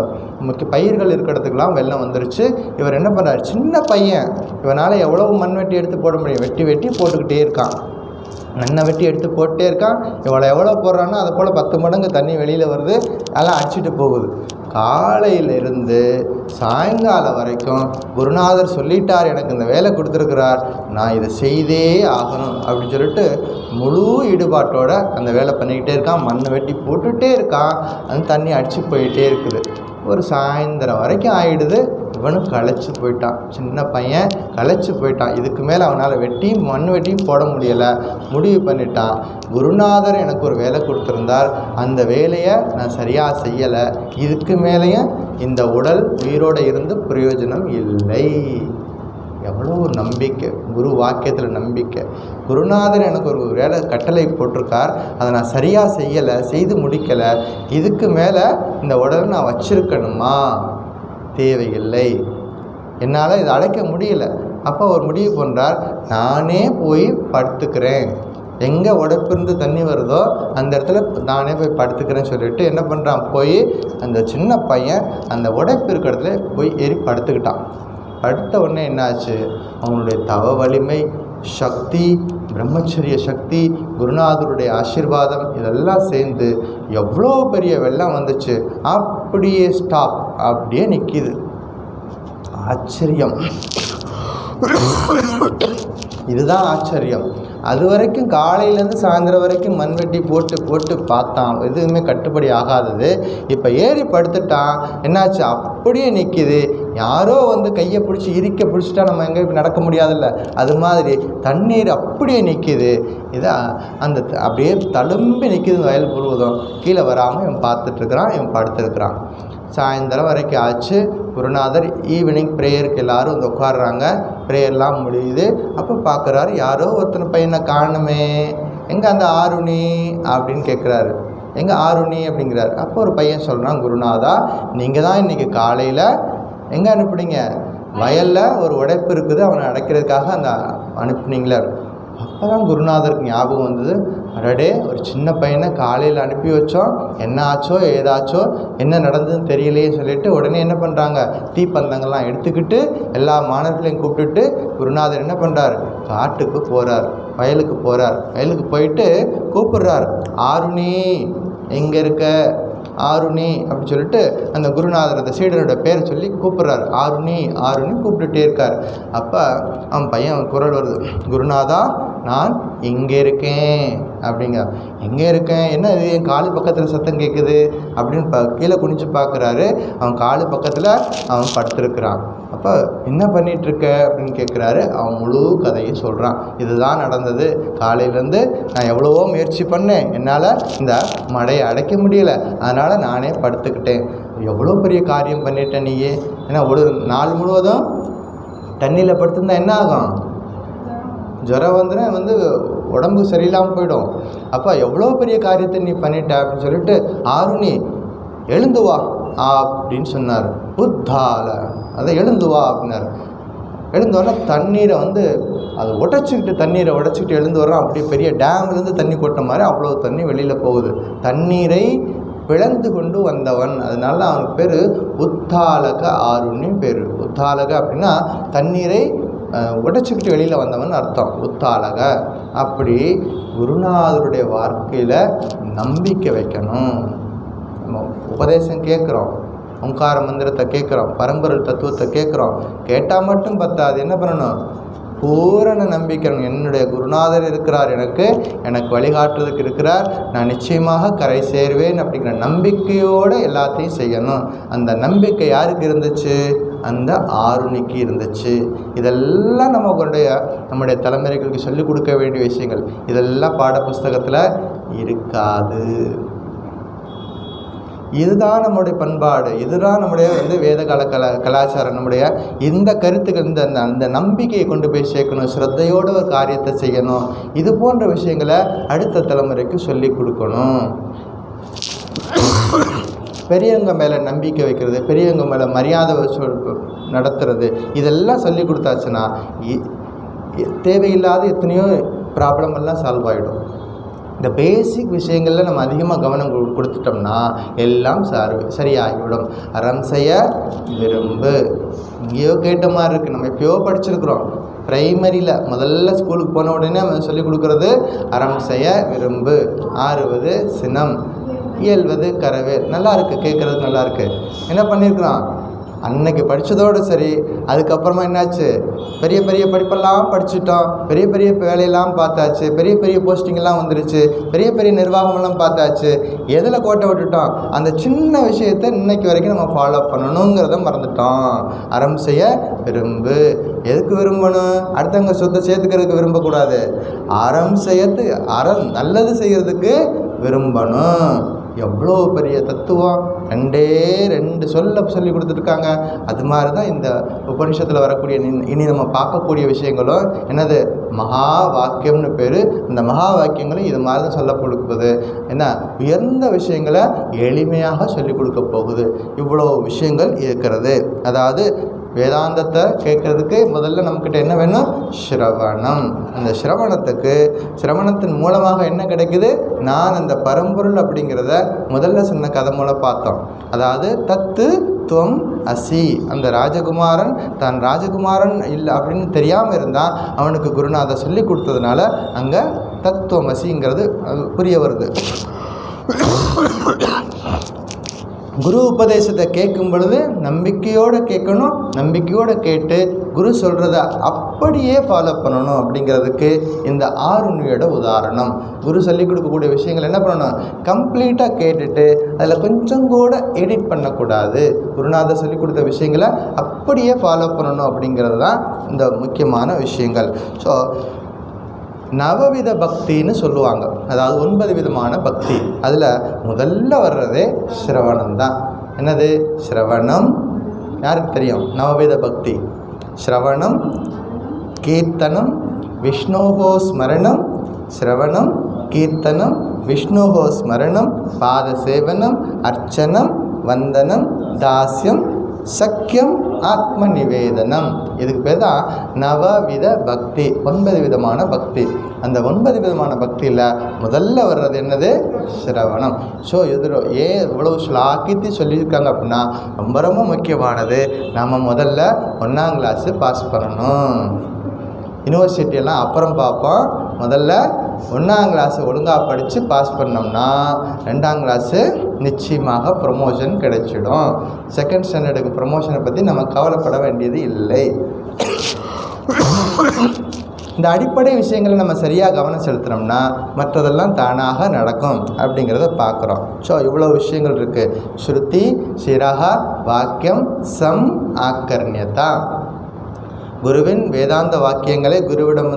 முக்கிய பயிர்கள் இருக்கிறதுக்கெலாம் வெள்ளம் வந்துருச்சு. இவர் என்ன பண்ணுறாரு, சின்ன பையன், இவனால் எவ்வளவு மண்வெட்டி எடுத்து போட முடியும், வெட்டி போட்டுக்கிட்டே இருக்கான். மண்ணை வெட்டி எடுத்து போட்டே இருக்கான். எவ்வளோ போடுறானோ அதை போல் 10 மடங்கு தண்ணி வெளியில் வருது, அதெல்லாம் அடிச்சுட்டு போகுது. காலையிலிருந்து சாயங்காலம் வரைக்கும் குருநாதர் சொல்லிட்டார், எனக்கு இந்த வேலை கொடுத்துருக்கிறார், நான் இதை செய்தே ஆகணும் அப்படின்னு சொல்லிட்டு முழு ஈடுபாட்டோட அந்த வேலை பண்ணிக்கிட்டே இருக்கான். மண்ணை வெட்டி போட்டுகிட்டே இருக்கான், அந்த தண்ணி அடித்து போயிட்டே இருக்குது. ஒரு சாயந்தரம் வரைக்கும் ஆகிடுது. இவனும் களைச்சி போயிட்டான், சின்ன பையன் களைச்சி போயிட்டான். இதுக்கு மேலே அவனால் மண் வெட்டியும் போட முடியலை. முடிவு பண்ணிட்டான், குருநாதர் எனக்கு ஒரு வேலை கொடுத்துருந்தார், அந்த வேலையை நான் சரியாக செய்யலை, இதுக்கு மேலேயும் இந்த உடல் உயிரோடு இருந்து பிரயோஜனம் இல்லை. எவ்வளோ ஒரு நம்பிக்கை, குரு வாக்கியத்தில் நம்பிக்கை. குருநாதர் எனக்கு ஒரு வேலை கட்டளை போட்டிருக்கார், அதை நான் சரியாக செய்யலை, செய்து முடிக்கலை, இதுக்கு மேலே இந்த உடலை நான் வச்சிருக்கணுமா, தேவையில்லை, என்னால் இதை அடைக்க முடியல. அப்போ ஒரு முடிவு பண்ணுறார், நானே போய் படுத்துக்கிறேன், எங்கே உடைப்பிருந்து தண்ணி வருதோ அந்த இடத்துல நானே போய் படுத்துக்கிறேன்னு சொல்லிட்டு என்ன பண்ணுறான், போய் அந்த சின்ன பையன் அந்த உடைப்பு இருக்கிற இடத்துல போய் ஏறி படுத்துக்கிட்டான். படுத்த உடனே என்னாச்சு, அவனுடைய தவ வலிமை, சக்தி, பிரம்மச்சரிய சக்தி, குருநாதருடைய ஆசீர்வாதம் இதெல்லாம் சேர்ந்து எவ்வளோ பெரிய வெள்ளம் வந்துச்சு. அப்படியே ஸ்டாப், அப்படியே நிற்கிது. ஆச்சரியம். இதுதான் ஆச்சரியம். அது வரைக்கும் காலையிலேருந்து சாயந்தரம் வரைக்கும் மண்வெட்டி போட்டு போட்டு பார்த்தான், எதுவுமே கட்டுப்படி ஆகாதது. இப்போ ஏறி படுத்துட்டான், என்னாச்சு, அப்படியே நிற்கிது. யாரோ வந்து கையை பிடிச்சி இறுக்க பிடிச்சிட்டா நம்ம எங்கே நடக்க முடியாதுல்ல, அது மாதிரி தண்ணீர் அப்படியே நிற்கிது. இதான் அந்த அப்படியே தழும்பி நிற்கிது வயல் முழுவதும். கீழே வராமல் இவன் பார்த்துட்ருக்குறான், இவன் படுத்துருக்குறான். சாயந்தரம் வரைக்கும் ஆச்சு. குருநாதர் ஈவினிங் ப்ரேயருக்கு எல்லோரும் வந்து உட்காடுறாங்க. ப்ரேயர்லாம் முடியுது. அப்போ பார்க்குறாரு, யாரோ ஒருத்தனை பையனை காணுமே, எங்கே அந்த ஆருணி அப்படின்னு கேட்குறாரு. எங்கே ஆருணி அப்படிங்கிறார். அப்போ ஒரு பையன் சொல்கிறான், குருநாதா நீங்கள் தான் இன்றைக்கி காலையில் எங்கே அனுப்புனீங்க, வயலில் ஒரு உடைப்பு இருக்குது, அவனை அடைக்கிறதுக்காக அந்த அனுப்புனீங்களே. அப்போ தான் குருநாதருக்கு ஞாபகம் வந்தது, அடடே ஒரு சின்ன பையனை காலையில் அனுப்பி வச்சோம், என்ன ஆச்சோ ஏதாச்சோ என்ன நடந்ததுன்னு தெரியலையே சொல்லிட்டு உடனே என்ன பண்ணுறாங்க, தீப்பந்தங்கள்லாம் எடுத்துக்கிட்டு எல்லா மாணவர்களையும் கூப்பிட்டுட்டு குருநாதர் என்ன பண்ணுறார், காட்டுக்கு போகிறார், வயலுக்கு போகிறார். வயலுக்கு போயிட்டு கூப்பிடுறார், ஆருணி எங்கே இருக்க, ஆருணி அப்படின்னு சொல்லிட்டு அந்த குருநாதர் அந்த சீடனோட பேரை சொல்லி கூப்பிட்றாரு. ஆருணி ஆருணி கூப்பிட்டுட்டே இருக்கார். அப்போ அவன் பையன் குரல் வருது, குருநாதா நான் இங்கே இருக்கேன் அப்படிங்க. எங்கே இருக்கேன், என்ன இது என் காலு பக்கத்தில் சத்தம் கேட்குது அப்படின்னு கீழே குனிஞ்சு பார்க்குறாரு. அவன் காலு பக்கத்தில் அவன் படுத்துருக்கிறான். அப்போ என்ன பண்ணிகிட்ருக்க அப்படின்னு கேட்குறாரு. அவன் முழு கதையும் சொல்கிறான். இதுதான் நடந்தது, காலையிலேருந்து நான் எவ்வளவோ முயற்சி பண்ணேன், என்னால் இந்த மழையை அடைக்க முடியலை, அதனால் நானே படுத்துக்கிட்டேன். எவ்வளோ பெரிய காரியம் பண்ணிட்டேன் நீயே. ஏன்னா ஒரு நாள் முழுவதும் தண்ணியில் படுத்திருந்தா என்ன ஆகும், ஜுரம் வந்து உடம்பு சரியில்லாமல் போயிடும். அப்போ எவ்வளோ பெரிய காரியத்தை நீ பண்ணிட்ட அப்படின்னு சொல்லிட்டு, ஆருணி எழுந்து வா அப்படின்னு சொன்னார். புத்தால அதை எழுந்து வா அப்படின்னார். எழுந்தோடனே தண்ணீரை அதை தண்ணீரை உடைச்சிக்கிட்டு எழுந்து வர்றான். அப்படியே பெரிய டேம்லேருந்து தண்ணி கொட்ட மாதிரி அவ்வளோ தண்ணி வெளியில் போகுது. தண்ணீரை பிளந்து கொண்டு வந்தவன், அதனால அவனுக்கு பேர் உத்தாலக ஆருணி பேர். உத்தாலக அப்படின்னா தண்ணீரை உடைச்சிக்கிட்டு வெளியில் வந்தவன் அர்த்தம், உத்தாலக. அப்படி குருநாதருடைய வாழ்க்கையில் நம்பிக்கை வைக்கணும். நம்ம உபதேசம் கேட்குறோம், ஓங்கார மந்திரத்தை கேட்குறோம், பரம்பொருள் தத்துவத்தை கேட்குறோம். கேட்டால் மட்டும் பத்தாது, என்ன பண்ணணும், பூரண நம்பிக்கை. என்னுடைய குருநாதர் இருக்கிறார், எனக்கு வழிகாட்டுறதுக்கு இருக்கிறார், நான் நிச்சயமாக கரை சேர்வேன் அப்படிங்கிற நம்பிக்கையோடு எல்லாத்தையும் செய்யணும். அந்த நம்பிக்கை யாருக்கு இருந்துச்சு, அந்த ஆருணிக்கு இருந்துச்சு. இதெல்லாம் நம்முடைய தலைமுறைகளுக்கு சொல்லிக் கொடுக்க வேண்டிய விஷயங்கள். இதெல்லாம் பாடப்புஸ்தகத்தில் இருக்காது. இதுதான் நம்முடைய பண்பாடு, இதுதான் நம்முடைய வேதகால கலாச்சாரம். நம்முடைய இந்த கருத்துக்கள், அந்த நம்பிக்கையை கொண்டு போய் சேர்க்கணும், ஸ்ரத்தையோடு ஒரு காரியத்தை செய்யணும். இது போன்ற விஷயங்களை அடுத்த தலைமுறைக்கு சொல்லி கொடுக்கணும். பெரியவங்க மேலே நம்பிக்கை வைக்கிறது, பெரியவங்க மேலே மரியாதை நடத்துறது, இதெல்லாம் சொல்லி கொடுத்தாச்சுன்னா தேவையில்லாத எத்தனையோ ப்ராப்ளம் எல்லாம் சால்வ் ஆகிடும். இந்த பேசிக் விஷயங்களில் நம்ம அதிகமாக கவனம் கொடுத்துட்டோம்னா எல்லாம் சரியாகிவிடும். அறம் செய்ய விரும்பு, இங்கேயோ கேட்ட மாதிரி இருக்குது. நம்ம எப்பயோ படிச்சிருக்கிறோம், ப்ரைமரியில் முதல்ல ஸ்கூலுக்கு போன உடனே நம்ம சொல்லிக் கொடுக்குறது அறம் செய்ய விரும்பு, ஆறுவது சினம், இயல்வது கரவே. நல்லா இருக்குது, கேட்குறதுக்கு நல்லா இருக்குது. என்ன பண்ணியிருக்கிறான், அன்னைக்கு படித்ததோடு சரி. அதுக்கப்புறமா என்னாச்சு, பெரிய பெரிய படிப்பெல்லாம் படிச்சுட்டோம், பெரிய பெரிய வேலையெல்லாம் பார்த்தாச்சு, பெரிய பெரிய போஸ்டிங்கெல்லாம் வந்துருச்சு, பெரிய பெரிய நிர்வாகமெல்லாம் பார்த்தாச்சு. எதில் கோட்டை விட்டுட்டோம், அந்த சின்ன விஷயத்தை இன்னைக்கு வரைக்கும் நம்ம ஃபாலோ பண்ணணுங்கிறத மறந்துட்டோம். அறம் செய்ய விரும்பு. எதுக்கு விரும்பணும், அடுத்தவங்க சொத்தை சேர்த்துக்கிறதுக்கு விரும்பக்கூடாது. அறம் நல்லது செய்கிறதுக்கு விரும்பணும். எவ்வளோ பெரிய தத்துவம், ரெண்டு சொல்லி கொடுத்துருக்காங்க. அது மாதிரி தான் இந்த உபனிஷத்தில் வரக்கூடிய இனி நம்ம பார்க்கக்கூடிய விஷயங்களும் என்னது, மகா வாக்கியம்னு பேர். இந்த மகா வாக்கியங்களும் இது மாதிரி தான் சொல்ல கொடுக்குது. என்ன உயர்ந்த விஷயங்களை எளிமையாக சொல்லிக் கொடுக்க போகுது. இவ்வளோ விஷயங்கள் இருக்கிறது. அதாவது வேதாந்தத்தை கேட்குறதுக்கு முதல்ல நம்மக்கிட்ட என்ன வேணும், சிரவணம். அந்த சிரவணத்தின் மூலமாக என்ன கிடைக்குது, நான் அந்த பரம்பொருள் அப்படிங்கிறத முதல்ல சொன்ன கதை மூலம் பார்த்தோம். அதாவது தத்து துவம் அசி. அந்த ராஜகுமாரன் தான் ராஜகுமாரன் இல்லை அப்படின்னு தெரியாமல் இருந்தால் அவனுக்கு குருநாதர் சொல்லி கொடுத்ததுனால அங்கே தத்துவம் அசிங்கிறது புரிய வருது. குரு உபதேசத்தை கேட்கும் பொழுது நம்பிக்கையோடு கேட்கணும். நம்பிக்கையோடு கேட்டு குரு சொல்கிறத அப்படியே ஃபாலோ பண்ணணும். அப்படிங்கிறதுக்கு இந்த ஆருண்யோட உதாரணம். குரு சொல்லிக் கொடுக்கக்கூடிய விஷயங்கள் என்ன பண்ணணும்? கம்ப்ளீட்டாக கேட்டுட்டு அதில் கொஞ்சம் கூட எடிட் பண்ணக்கூடாது. குருநாதர் சொல்லிக் கொடுத்த விஷயங்களை அப்படியே ஃபாலோ பண்ணணும் அப்படிங்கிறது தான் இந்த முக்கியமான விஷயங்கள். ஸோ நவவித பக்தின்னு சொல்லுவாங்க. அதாவது 9 விதமான பக்தி. அதில் முதல்ல வர்றதே ஸ்ரவணம் தான். என்னது? ஸ்ரவணம். யாருக்கு தெரியும்? நவவித பக்தி. ஸ்ரவணம், கீர்த்தனம், விஷ்ணோகோ ஸ்மரணம். ஸ்ரவணம், கீர்த்தனம், விஷ்ணோகோ ஸ்மரணம், பாத சேவனம், அர்ச்சனம், வந்தனம், தாஸ்யம், சக்கியம், ஆத்ம நிவேதனம். இதுக்கு பேர் தான் நவவித பக்தி. 9 விதமான பக்தி. அந்த 9 விதமான பக்தியில் முதல்ல வர்றது என்னது? சிரவணம். ஸோ இது ஏன் இவ்வளவு ஸ்லாக்கித்து சொல்லியிருக்காங்க அப்படின்னா ரொம்ப ரொம்ப முக்கியமானது. நாம் முதல்ல 1ஆம் கிளாஸு பாஸ் பண்ணணும். யூனிவர்சிட்டியெல்லாம் அப்புறம் பார்ப்போம். முதல்ல 1ஆம் கிளாஸு ஒழுங்காக படித்து பாஸ் பண்ணோம்னா 2ஆம் கிளாஸு நிச்சயமாக ப்ரொமோஷன் கிடைச்சிடும். 2nd ஸ்டாண்டர்டுக்கு ப்ரொமோஷனை பற்றி நம்ம கவலைப்பட வேண்டியது இல்லை. இந்த அடிப்படை விஷயங்களை நம்ம சரியாக கவனம் செலுத்தினோம்னா மற்றதெல்லாம் தானாக நடக்கும் அப்படிங்கிறத பார்க்குறோம். ஸோ இவ்வளோ விஷயங்கள் இருக்குது. ஸ்ருதி, சிரஹா, வாக்கியம், சம், ஆக்கர்ணியதா. குருவின் வேதாந்த வாக்கியங்களை குருவிடம்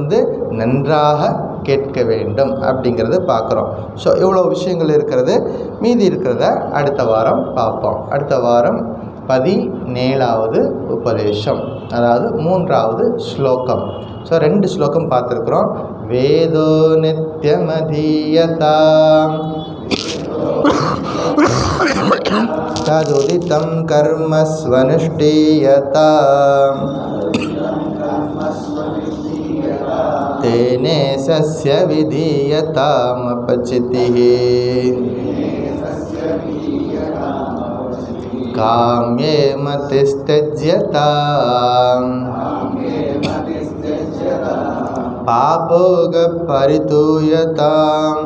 நன்றாக கேட்க வேண்டும் அப்படிங்கிறத பார்க்குறோம். ஸோ இவ்வளோ விஷயங்கள் இருக்கிறது. மீதி இருக்கிறத அடுத்த வாரம் பார்ப்போம். அடுத்த வாரம் 17வது உபதேசம், அதாவது 3வது ஸ்லோகம். ஸோ 2 ஸ்லோகம் பார்த்துருக்குறோம். வேதோ நித்யமதீயதா ததுதிதம் கர்ம ஸ்வனுஷ்டீயதா தேனே சஸ்ய விதீயதாமபசிதிஹ காம்யே மதிஸ்தஜ்யதாம் பாபோக பரிதூயதாம்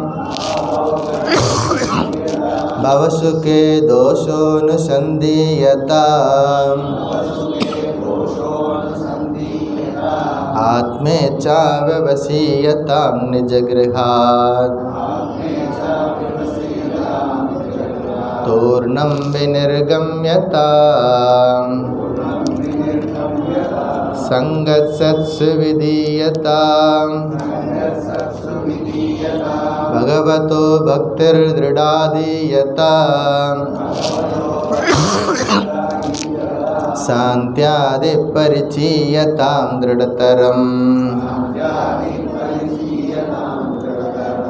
பவசுகே தோஷோனுசந்தீயதாம் ஆத்மேச்சா விவசீயதாம் நிஜகிருஹாத் தூர்ணம் விநிர்கம்யதாம் சங்கத்சத்சு விதீயதாம் பகவதோ பக்திர் திருடாதீயதாம் சாந்த்யாதி பரிச்சீயதாம் திருடதரம்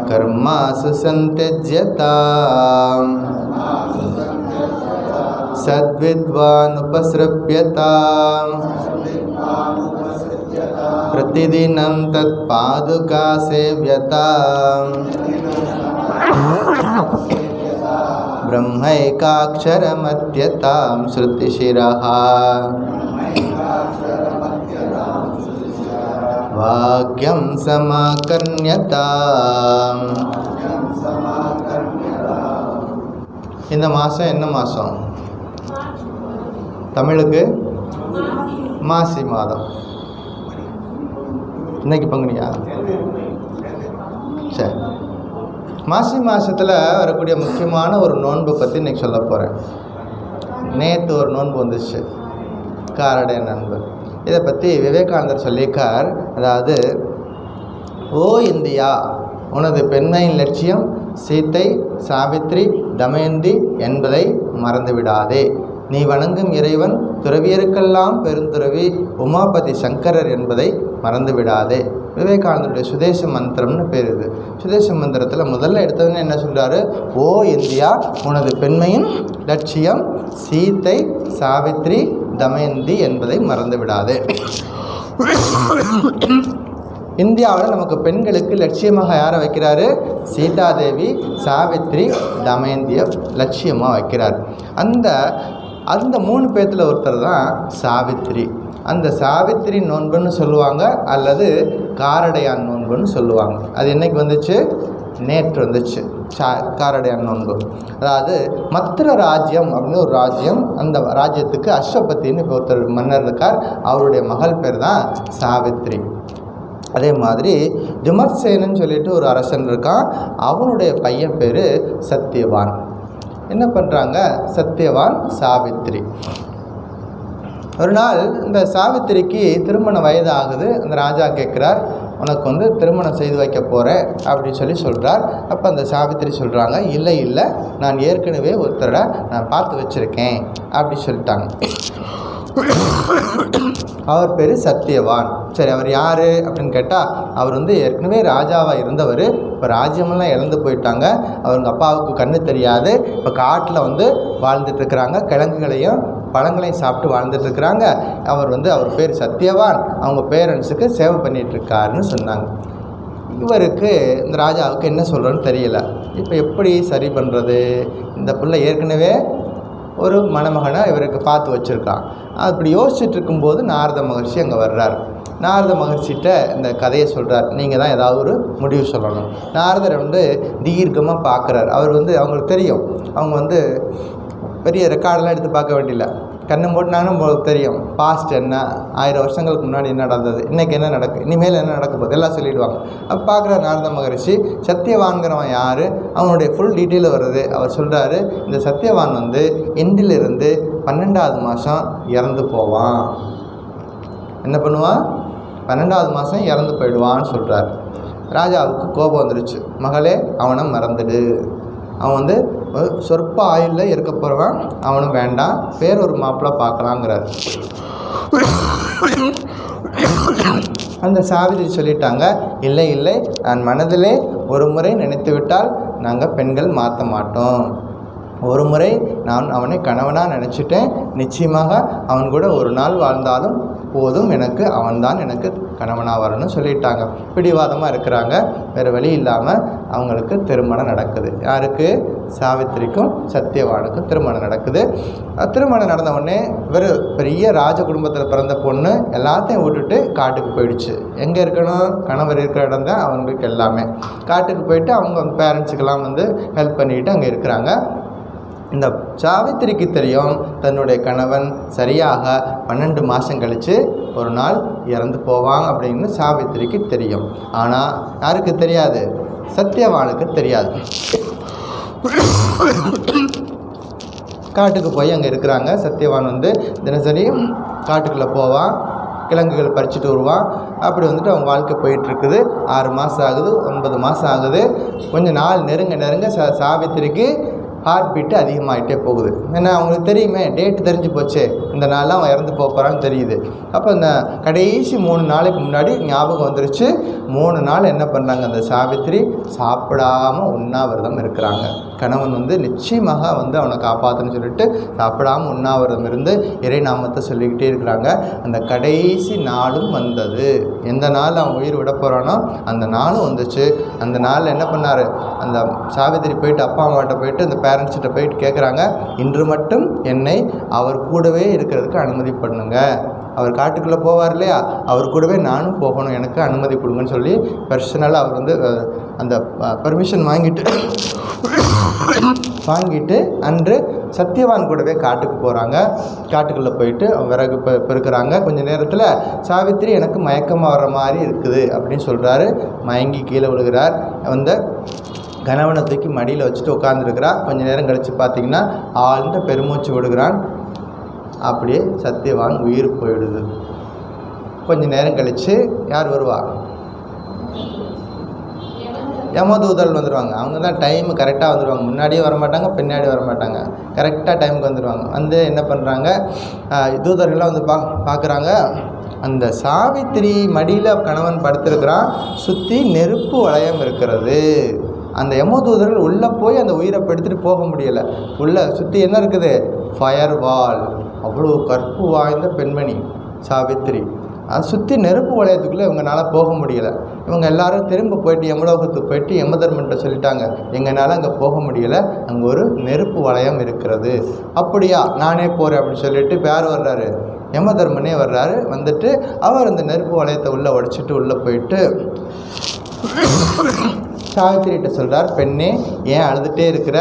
கர்மாசு சந்திஜ்யதாம் சத்வித்வானுபஸ்ருப்யதாம் பிரதிதினம் தத் பாதுகா சேவ்யதாம் பிரம்மைகாக்ஷரமத்யதாம் ஸ்ருதிசிரஹ வாக்யம் சமாகர்ண்யதாம். இந்த மாதம் என்ன மாதம்? தமிழுக்கு மாசி மாதம். இன்னைக்கு பங்குனியா? சரி. மாசி மாதத்தில் வரக்கூடிய முக்கியமான ஒரு நோன்பு பற்றி இன்றைக்கி சொல்ல போகிறேன். நேற்று ஒரு நோன்பு வந்துச்சு, காரடை நோன்பு. இதை பற்றி விவேகானந்தர் சொல்லியிருக்கார். அதாவது, ஓ இந்தியா, உனது பெண்மையின் லட்சியம் சீத்தை, சாவித்ரி, தமயந்தி என்பதை மறந்துவிடாதே. நீ வணங்கும் இறைவன் துறவியருக்கெல்லாம் பெருந்துறவி உமாபதி சங்கரர் என்பதை மறந்துவிடாதே. விவேகானந்தருடைய சுதேச மந்திரம்னு பேர் இது. சுதேச மந்திரத்தில் முதல்ல எடுத்தவொடனே என்ன சொல்கிறாரு? ஓ இந்தியா, உனது பெண்மையின் லட்சியம் சீத்தை, சாவித்ரி, தமயந்தி என்பதை மறந்துவிடாதே. இந்தியாவில் நமக்கு பெண்களுக்கு லட்சியமாக யாரை வைக்கிறாரு? சீதாதேவி, சாவித்ரி, தமயந்தியை லட்சியமாக வைக்கிறார். அந்த அந்த 3 பேர்த்தில் ஒருத்தர் தான் சாவித்திரி. அந்த சாவித்திரி நோன்புன்னு சொல்லுவாங்க, அல்லது காரடையான் நோன்புன்னு சொல்லுவாங்க. அது என்னைக்கு வந்துச்சு? நேற்று வந்துச்சு காரடையான் நோன்பு. அதாவது மத்திர ராஜ்யம் அப்படின்னு ஒரு ராஜ்யம், அந்த ராஜ்யத்துக்கு அஸ்வபத்தின்னு இப்போ ஒருத்தர் மன்னர் இருக்கார், அவருடைய மகள் பேர் தான் சாவித்திரி. அதே மாதிரி ஜுமத்சேனன்னு சொல்லிட்டு ஒரு அரசன் இருக்கான், அவனுடைய பையன் பேர் சத்தியவான். என்ன பண்ணுறாங்க? சத்தியவான், சாவித்திரி. ஒரு நாள் இந்த சாவித்திரிக்கு திருமண வயது ஆகுது. அந்த ராஜா கேட்குறார், உனக்கு வந்து திருமணம் செய்து வைக்க போகிறேன் அப்படின்னு சொல்கிறார். அப்போ அந்த சாவித்திரி சொல்கிறாங்க, இல்லை இல்லை, நான் ஏற்கனவே ஒருத்தரை நான் பார்த்து வச்சுருக்கேன் அப்படி சொல்லிட்டாங்க. அவர் பேர் சத்தியவான். சரி, அவர் யார் அப்படின்னு கேட்டால், அவர் வந்து ஏற்கனவே ராஜாவாக இருந்தவர். இப்போ ராஜ்யமெல்லாம் இழந்து போயிட்டாங்க. அவங்க அப்பாவுக்கு கண்ணு தெரியாது. இப்போ காட்டில் வந்து வாழ்ந்துட்டுருக்குறாங்க, கிழங்குகளையும் பழங்களையும் சாப்பிட்டு வாழ்ந்துட்டுருக்குறாங்க. அவர் பேர் சத்தியவான், அவங்க பேரண்ட்ஸுக்கு சேவை பண்ணிகிட்ருக்காருன்னு சொன்னாங்க. இவருக்கு இந்த ராஜாவுக்கு என்ன சொல்கிறோன்னு தெரியல. இப்போ எப்படி சரி பண்ணுறது? இந்த பிள்ளை ஏற்கனவே ஒரு மணமகனை இவருக்கு பார்த்து வச்சுருக்கான். அப்படி யோசிச்சுட்டு இருக்கும்போது நாரத மகர்ஷி அங்கே வர்றார். நாரத மகர்ஷிகிட்ட இந்த கதையை சொல்கிறார், நீங்கள் தான் ஏதாவது ஒரு முடிவு சொல்லணும். நாரதர் வந்து தீர்க்கமாக பார்க்குறார். அவங்களுக்கு தெரியும், அவங்க பெரிய ரெக்கார்டெல்லாம் எடுத்து பார்க்க வேண்டியதில்லை, கண்ணு மூட்டினாலும் உங்களுக்கு தெரியும் பாஸ்ட் என்ன, 1000 வருஷங்களுக்கு முன்னாடி என்ன நடந்தது, இன்றைக்கி என்ன நடக்கும், இனிமேல் என்ன நடக்க போகுது எல்லாம் சொல்லிவிடுவாங்க. அப்போ பார்க்குற நாரத மகரிஷி சத்தியவான்கிறவன் யார், அவனுடைய ஃபுல் டீட்டெயில் வருது. அவர் சொல்கிறாரு, இந்த சத்தியவான் இன்றிலிருந்து 12வது மாதம் இறந்து போவான். என்ன பண்ணுவான்? 12வது மாதம் இறந்து போயிடுவான்னு சொல்கிறார். ராஜாவுக்கு கோபம் வந்துருச்சு. மகளே, அவனை மறந்துடு, அவன் சொற்ப ஆயுளில் இருக்க போகிறவன், அவனும் வேண்டாம், வேறொரு மாப்பிள்ளை பார்க்கலாங்கிறார். அந்த சாவித்திரி சொல்லிட்டாங்க, இல்லை இல்லை, நான் மனதிலே ஒரு முறை நினைத்து விட்டால் நாங்கள் பெண்கள் மாற்ற மாட்டோம். ஒரு முறை நான் அவனை கணவனாக நினச்சிட்டேன், நிச்சயமாக அவன் கூட ஒரு நாள் வாழ்ந்தாலும் போதும், அவன்தான் எனக்கு கணவனாக வரணும்னு சொல்லிட்டாங்க. பிடிவாதமாக இருக்கிறாங்க. வேறு வழி இல்லாமல் அவங்களுக்கு திருமணம் நடக்குது. யாருக்கு? சாவித்திரிக்கும் சத்தியவானுக்கும் திருமணம் நடக்குது. திருமணம் நடந்த உடனே இவர் பெரிய ராஜ குடும்பத்தில் பிறந்த பொண்ணு எல்லாத்தையும் விட்டுட்டு காட்டுக்கு போயிடுச்சு. எங்கே இருக்கணும்? கணவர் இருக்கிற இடம் தான் அவங்களுக்கு எல்லாமே. காட்டுக்கு போயிட்டு அவங்க பேரண்ட்ஸுக்கெல்லாம் ஹெல்ப் பண்ணிக்கிட்டு அங்கே இருக்கிறாங்க. இந்த சாவித்திரிக்கு தெரியும், தன்னுடைய கணவன் சரியாக 12 மாதம் கழித்து ஒரு நாள் இறந்து போவாங்க அப்படின்னு சாவித்திரிக்கு தெரியும். ஆனால் யாருக்கு தெரியாது? சத்தியவானுக்கு தெரியாது. காட்டுக்கு போய் அங்கே இருக்கிறாங்க. சத்தியவான் தினசரி காட்டுக்குள்ளே போவான், கிழங்குகள் பறிச்சுட்டு வருவான். அப்படி அவங்க வாழ்க்கை போயிட்டுருக்குது. 6 மாதம் ஆகுது, 9 மாதம் ஆகுது. கொஞ்சம் நாள் நெருங்க சாவித்திரிக்கு ஹார்ட் பீட்டு அதிகமாகிட்டே போகுது. ஏன்னா அவங்களுக்கு தெரியுமே, டேட்டு தெரிஞ்சு போச்சு, இந்த நாளில் அவன் இறந்து போகிறான்னு தெரியுது. அப்போ இந்த கடைசி 3 நாளைக்கு முன்னாடி ஞாபகம் வந்துருச்சு. 3 நாள் என்ன பண்ணுறாங்க? அந்த சாவித்திரி சாப்பிடாமல் உண்ணாவிரதம் இருக்கிறாங்க. கணவன் நிச்சயமாக அவனை காப்பாற்றுன்னு சொல்லிட்டு சாப்பிடாமல் உண்ணாவிரதம் இருந்து இறை நாமத்தை சொல்லிக்கிட்டே இருக்கிறாங்க. அந்த கடைசி நாளும் வந்தது. எந்த நாள் அவன் உயிர் விட போகிறானோ அந்த நாளும் வந்துச்சு. அந்த நாள் என்ன பண்ணார்? அந்த சாவித்திரி போயிட்டு அப்பா அம்மாட்ட போயிட்டு அந்த பேரண்ட்ஸ்கிட்ட போயிட்டு கேட்குறாங்க, இன்று மட்டும் என்னை அவர் கூடவே இருக்கிறதுக்கு அனுமதி பண்ணுங்க. அவர் காட்டுக்குள்ளே போவார் இல்லையா, அவர் கூடவே நானும் போகணும், எனக்கு அனுமதி கொடுங்கன்னு சொல்லி பர்சனலாக அவர் அந்த பர்மிஷன் வாங்கிட்டு அன்று சத்தியவான் கூடவே காட்டுக்கு போகிறாங்க. காட்டுக்குள்ளே போயிட்டு விறகு பெருக்கிறாங்க. கொஞ்சம் நேரத்தில் சாவித்திரி எனக்கு மயக்கமாக வர்ற மாதிரி இருக்குது அப்படின்னு சொல்கிறாரு. மயங்கி கீழே விழுகிறார். கணவனை தூக்கி மடியில் வச்சுட்டு உட்காந்துருக்கிறா. கொஞ்சம் நேரம் கழித்து பார்த்திங்கன்னா ஆழ்ந்த பெருமூச்சு விடுகிறான். அப்படியே சத்தியவான் உயிர் போயிடுது. கொஞ்சம் நேரம் கழித்து யார் வருவா? யமதூதர்கள் வந்துடுவாங்க. அவங்க தான் டைமு கரெக்டாக வந்துடுவாங்க. முன்னாடியே வரமாட்டாங்க, பின்னாடி வரமாட்டாங்க, கரெக்டாக டைமுக்கு வந்துடுவாங்க. என்ன பண்ணுறாங்க? தூதர்கள்லாம் பார்க்குறாங்க. அந்த சாவித்திரி மடியில் கணவன் படுத்திருக்கிறான். சுற்றி நெருப்பு வளையம் இருக்கிறது. அந்த யமதூதர்கள் உள்ளே போய் அந்த உயிரை எடுத்துகிட்டு போக முடியலை. உள்ளே சுற்றி என்ன இருக்குது? ஃபயர் வால். அவ்வளோ கற்பு வாய்ந்த பெண்மணி சாவித்திரி. அதை சுற்றி நெருப்பு வளையத்துக்குள்ளே இவங்களால போக முடியலை. இவங்க எல்லாரும் திரும்ப போயிட்டு யமலோகத்துக்கு போயிட்டு யமதர்மன்ட்ட சொல்லிட்டாங்க, எங்களால் அங்கே போக முடியலை, அங்கே ஒரு நெருப்பு வளையம் இருக்கிறது. அப்படியா, நானே போகிறேன் அப்படின்னு சொல்லிட்டு யார் வர்றாரு? யமதர்மனே வர்றாரு. வந்துட்டு அவர் அந்த நெருப்பு வளையத்தை உள்ளே உடைச்சிட்டு உள்ளே போயிட்டு சாவித்திரிகிட்ட சொல்கிறார், பெண்ணே ஏன் அழுதுகிட்டே இருக்கிற?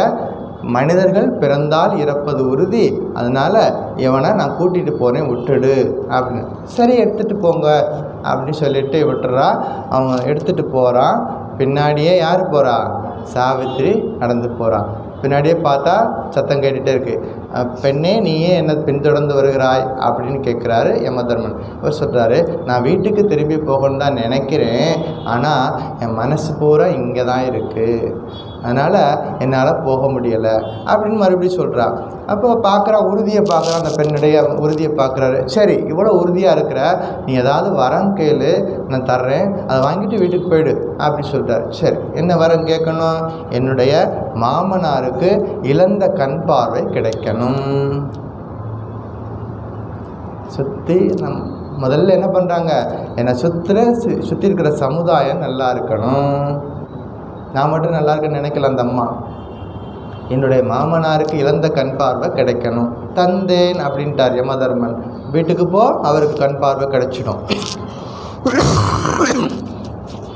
மனிதர்கள் பிறந்தால் இறப்பது உறுதி, அதனால் இவனை நான் கூட்டிகிட்டு போகிறேன், விட்டுடு அப்படின்னு. சரி எடுத்துகிட்டு போங்க அப்படின்னு சொல்லிட்டு விட்டுறா. அவன் எடுத்துகிட்டு போகிறான். பின்னாடியே யார் போகிறா? சாவித்திரி நடந்து போகிறான். பின்னாடியே பார்த்தா சத்தம் கேட்டுகிட்டே இருக்குது. பெண்ணே நீயே என்ன பின்தொடர்ந்து வருகிறாய் அப்படின்னு கேட்குறாரு யமதர்மன். இவர் சொல்கிறாரு, நான் வீட்டுக்கு திரும்பி போகணுன்னு தான் நினைக்கிறேன், ஆனால் என் மனசு பூரா இங்கே தான் இருக்குது, அதனால் என்னால் போக முடியலை அப்படின்னு மறுபடியும் சொல்கிறான். அப்போ பார்க்குறான், உறுதியை பார்க்குறான். அந்த பெண்ணுடைய உறுதியை பார்க்குறாரு. சரி, இவ்வளோ உறுதியாக இருக்கிற, நீ ஏதாவது வரம் கேளு, நான் தர்றேன், அதை வாங்கிட்டு வீட்டுக்கு போயிடு அப்படி சொல்கிறார். சரி, என்ன வரம் கேட்கணும்? என்னுடைய மாமனாருக்கு இழந்த கண் பார்வை கிடைக்கணும். சுற்றி முதல்ல என்ன பண்ணுறாங்க? என்னை சுற்றி இருக்கிற சமுதாயம் நல்லா இருக்கணும், நான் மட்டும் நல்லா இருக்குன்னு நினைக்கல அந்த அம்மா. என்னுடைய மாமனாருக்கு இழந்த கண் பார்வை கிடைக்கணும். தந்தேன் அப்படின்ட்டார் யமதர்மன். வீட்டுக்கு போ, அவருக்கு கண் பார்வை கிடைச்சிடும்.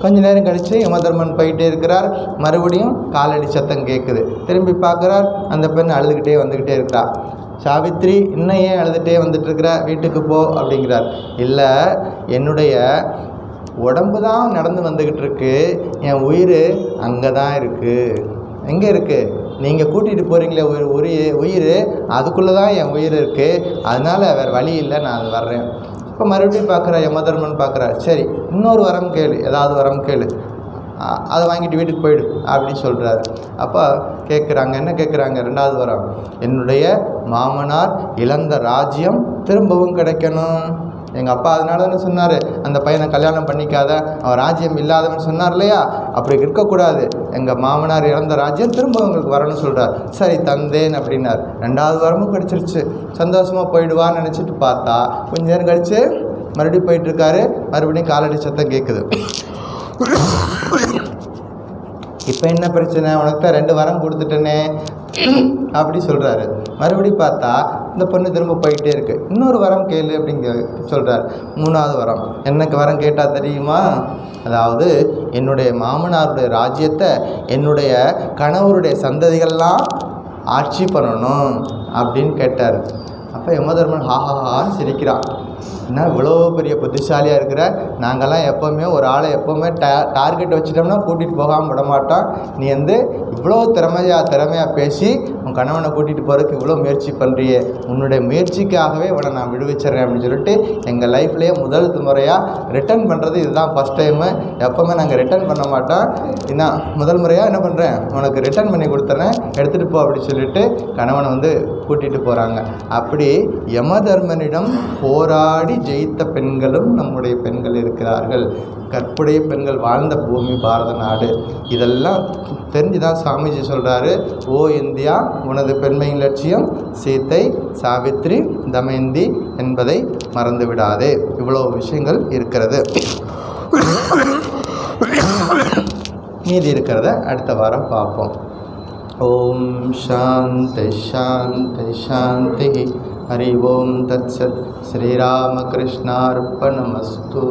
கொஞ்ச நேரம் கழித்து யமதர்மன் போயிட்டே இருக்கிறார். மறுபடியும் காலடி சத்தம் கேட்குது. திரும்பி பார்க்குறார். அந்த பெண் அழுதுகிட்டே வந்துக்கிட்டே இருக்கிறா. சாவித்ரி, இன்னும் ஏன் அழுதுகிட்டே வந்துட்டுருக்கிற? வீட்டுக்கு போ அப்படிங்கிறார். இல்லை, என்னுடைய உடம்பு தான் நடந்து வந்துக்கிட்டு இருக்கு, என் உயிர் அங்கே தான் இருக்குது. எங்கே இருக்குது? நீங்கள் கூட்டிகிட்டு போகிறீங்களே உயிர், அதுக்குள்ளே தான் என் உயிர் இருக்குது, அதனால் வேறு வழி இல்லை, நான் அது வர்றேன். இப்போ மறுபடியும் பார்க்குறா யமதர்மன். பார்க்குறார். சரி, இன்னொரு வரம் கேளு, ஏதாவது வரம் கேளு, அதை வாங்கிட்டு வீட்டுக்கு போயிடு அப்படின்னு சொல்கிறாரு. அப்போ கேட்குறாங்க, என்ன கேட்குறாங்க? ரெண்டாவது வரம், என்னுடைய மாமனார் இழந்த ராஜ்யம் திரும்பவும் கிடைக்கணும். எங்கள் அப்பா அதனால தானே சொன்னார், அந்த பையனை கல்யாணம் பண்ணிக்காத, அவன் ராஜ்யம் இல்லாதவன் சொன்னார் இல்லையா? அப்படி இருக்கக்கூடாது, எங்கள் மாமனார் இழந்த ராஜ்யம் திரும்ப உங்களுக்கு வரணும்னு சொல்கிறார். சரி தந்தேன் அப்படின்னார். ரெண்டாவது வரமும் கிடச்சிருச்சு. சந்தோஷமாக போயிடுவான்னு நினச்சிட்டு பார்த்தா கொஞ்ச நேரம் கழித்து மறுபடியும் போயிட்டுருக்காரு. மறுபடியும் காலடி சத்தம் கேட்குது. இப்போ என்ன பிரச்சனை? உனக்கு தான் 2 வரம் கொடுத்துட்டேனே அப்படி சொல்கிறாரு. மறுபடியும் பார்த்தா இந்த பொண்ணு திரும்ப போயிட்டே இருக்குது. இன்னொரு வரம் கேளு அப்படிங்க சொல்கிறார். 3வது வரம், என்னக்கு வரம் கேட்டால் தெரியுமா? அதாவது என்னுடைய மாமனாருடைய ராஜ்யத்தை என்னுடைய கணவருடைய சந்ததிகள்லாம் ஆட்சி பண்ணணும் அப்படின்னு கேட்டார். அப்போ யமதர்மன் ஹாஹான்னு சிரிக்கிறான். என்ன இவ்வளோ பெரிய புத்திசாலியாக இருக்கிற, நாங்கள்லாம் எப்போவுமே ஒரு ஆளை எப்போவுமே டார்கெட் வச்சிட்டோம்னா கூட்டிகிட்டு போகாமல் விட மாட்டோம், நீ இவ்வளோ திறமையாக பேசி உன் கணவனை கூட்டிகிட்டு போகிறதுக்கு இவ்வளோ முயற்சி பண்ணுறியே, உன்னுடைய முயற்சிக்காகவே இவனை நான் விடுவிச்சிட்றேன் அப்படின்னு சொல்லிட்டு எங்கள் லைஃப்லேயே முதல் முறையாக ரிட்டர்ன் பண்ணுறது இதுதான் ஃபஸ்ட் டைமு. எப்போவுமே நாங்கள் ரிட்டர்ன் பண்ண மாட்டோம், இதுதான் முதல் முறையாக என்ன பண்ணுறேன், உனக்கு ரிட்டர்ன் பண்ணி கொடுத்துறேன், எடுத்துகிட்டு போ அப்படின்னு சொல்லிட்டு கணவனை கூட்டிகிட்டு போகிறாங்க. அப்படி யமதர்மனிடம் போராடி ஜெயித்த பெண்களும் நம்முடைய பெண்கள் இருக்கிறார்கள். கற்புடைய பெண்கள் வாழ்ந்த பூமி பாரத நாடு. இதெல்லாம் தெரிஞ்சுதான் சாமிஜி சொல்கிறாரு, ஓ இந்தியா, உனது பெண்மையின் லட்சியம் சீத்தை, சாவித்ரி, தமயந்தி என்பதை மறந்து விடாதே. இவ்வளோ விஷயங்கள் இருக்கிறது. மீதி இருக்கிறத அடுத்த வாரம் பார்ப்போம். ஓம் சாந்தி சாந்தி சாந்தி. ஹரி ஓம் தத்சத். ஸ்ரீராமகிருஷ்ணார்ப்பணமஸ்து.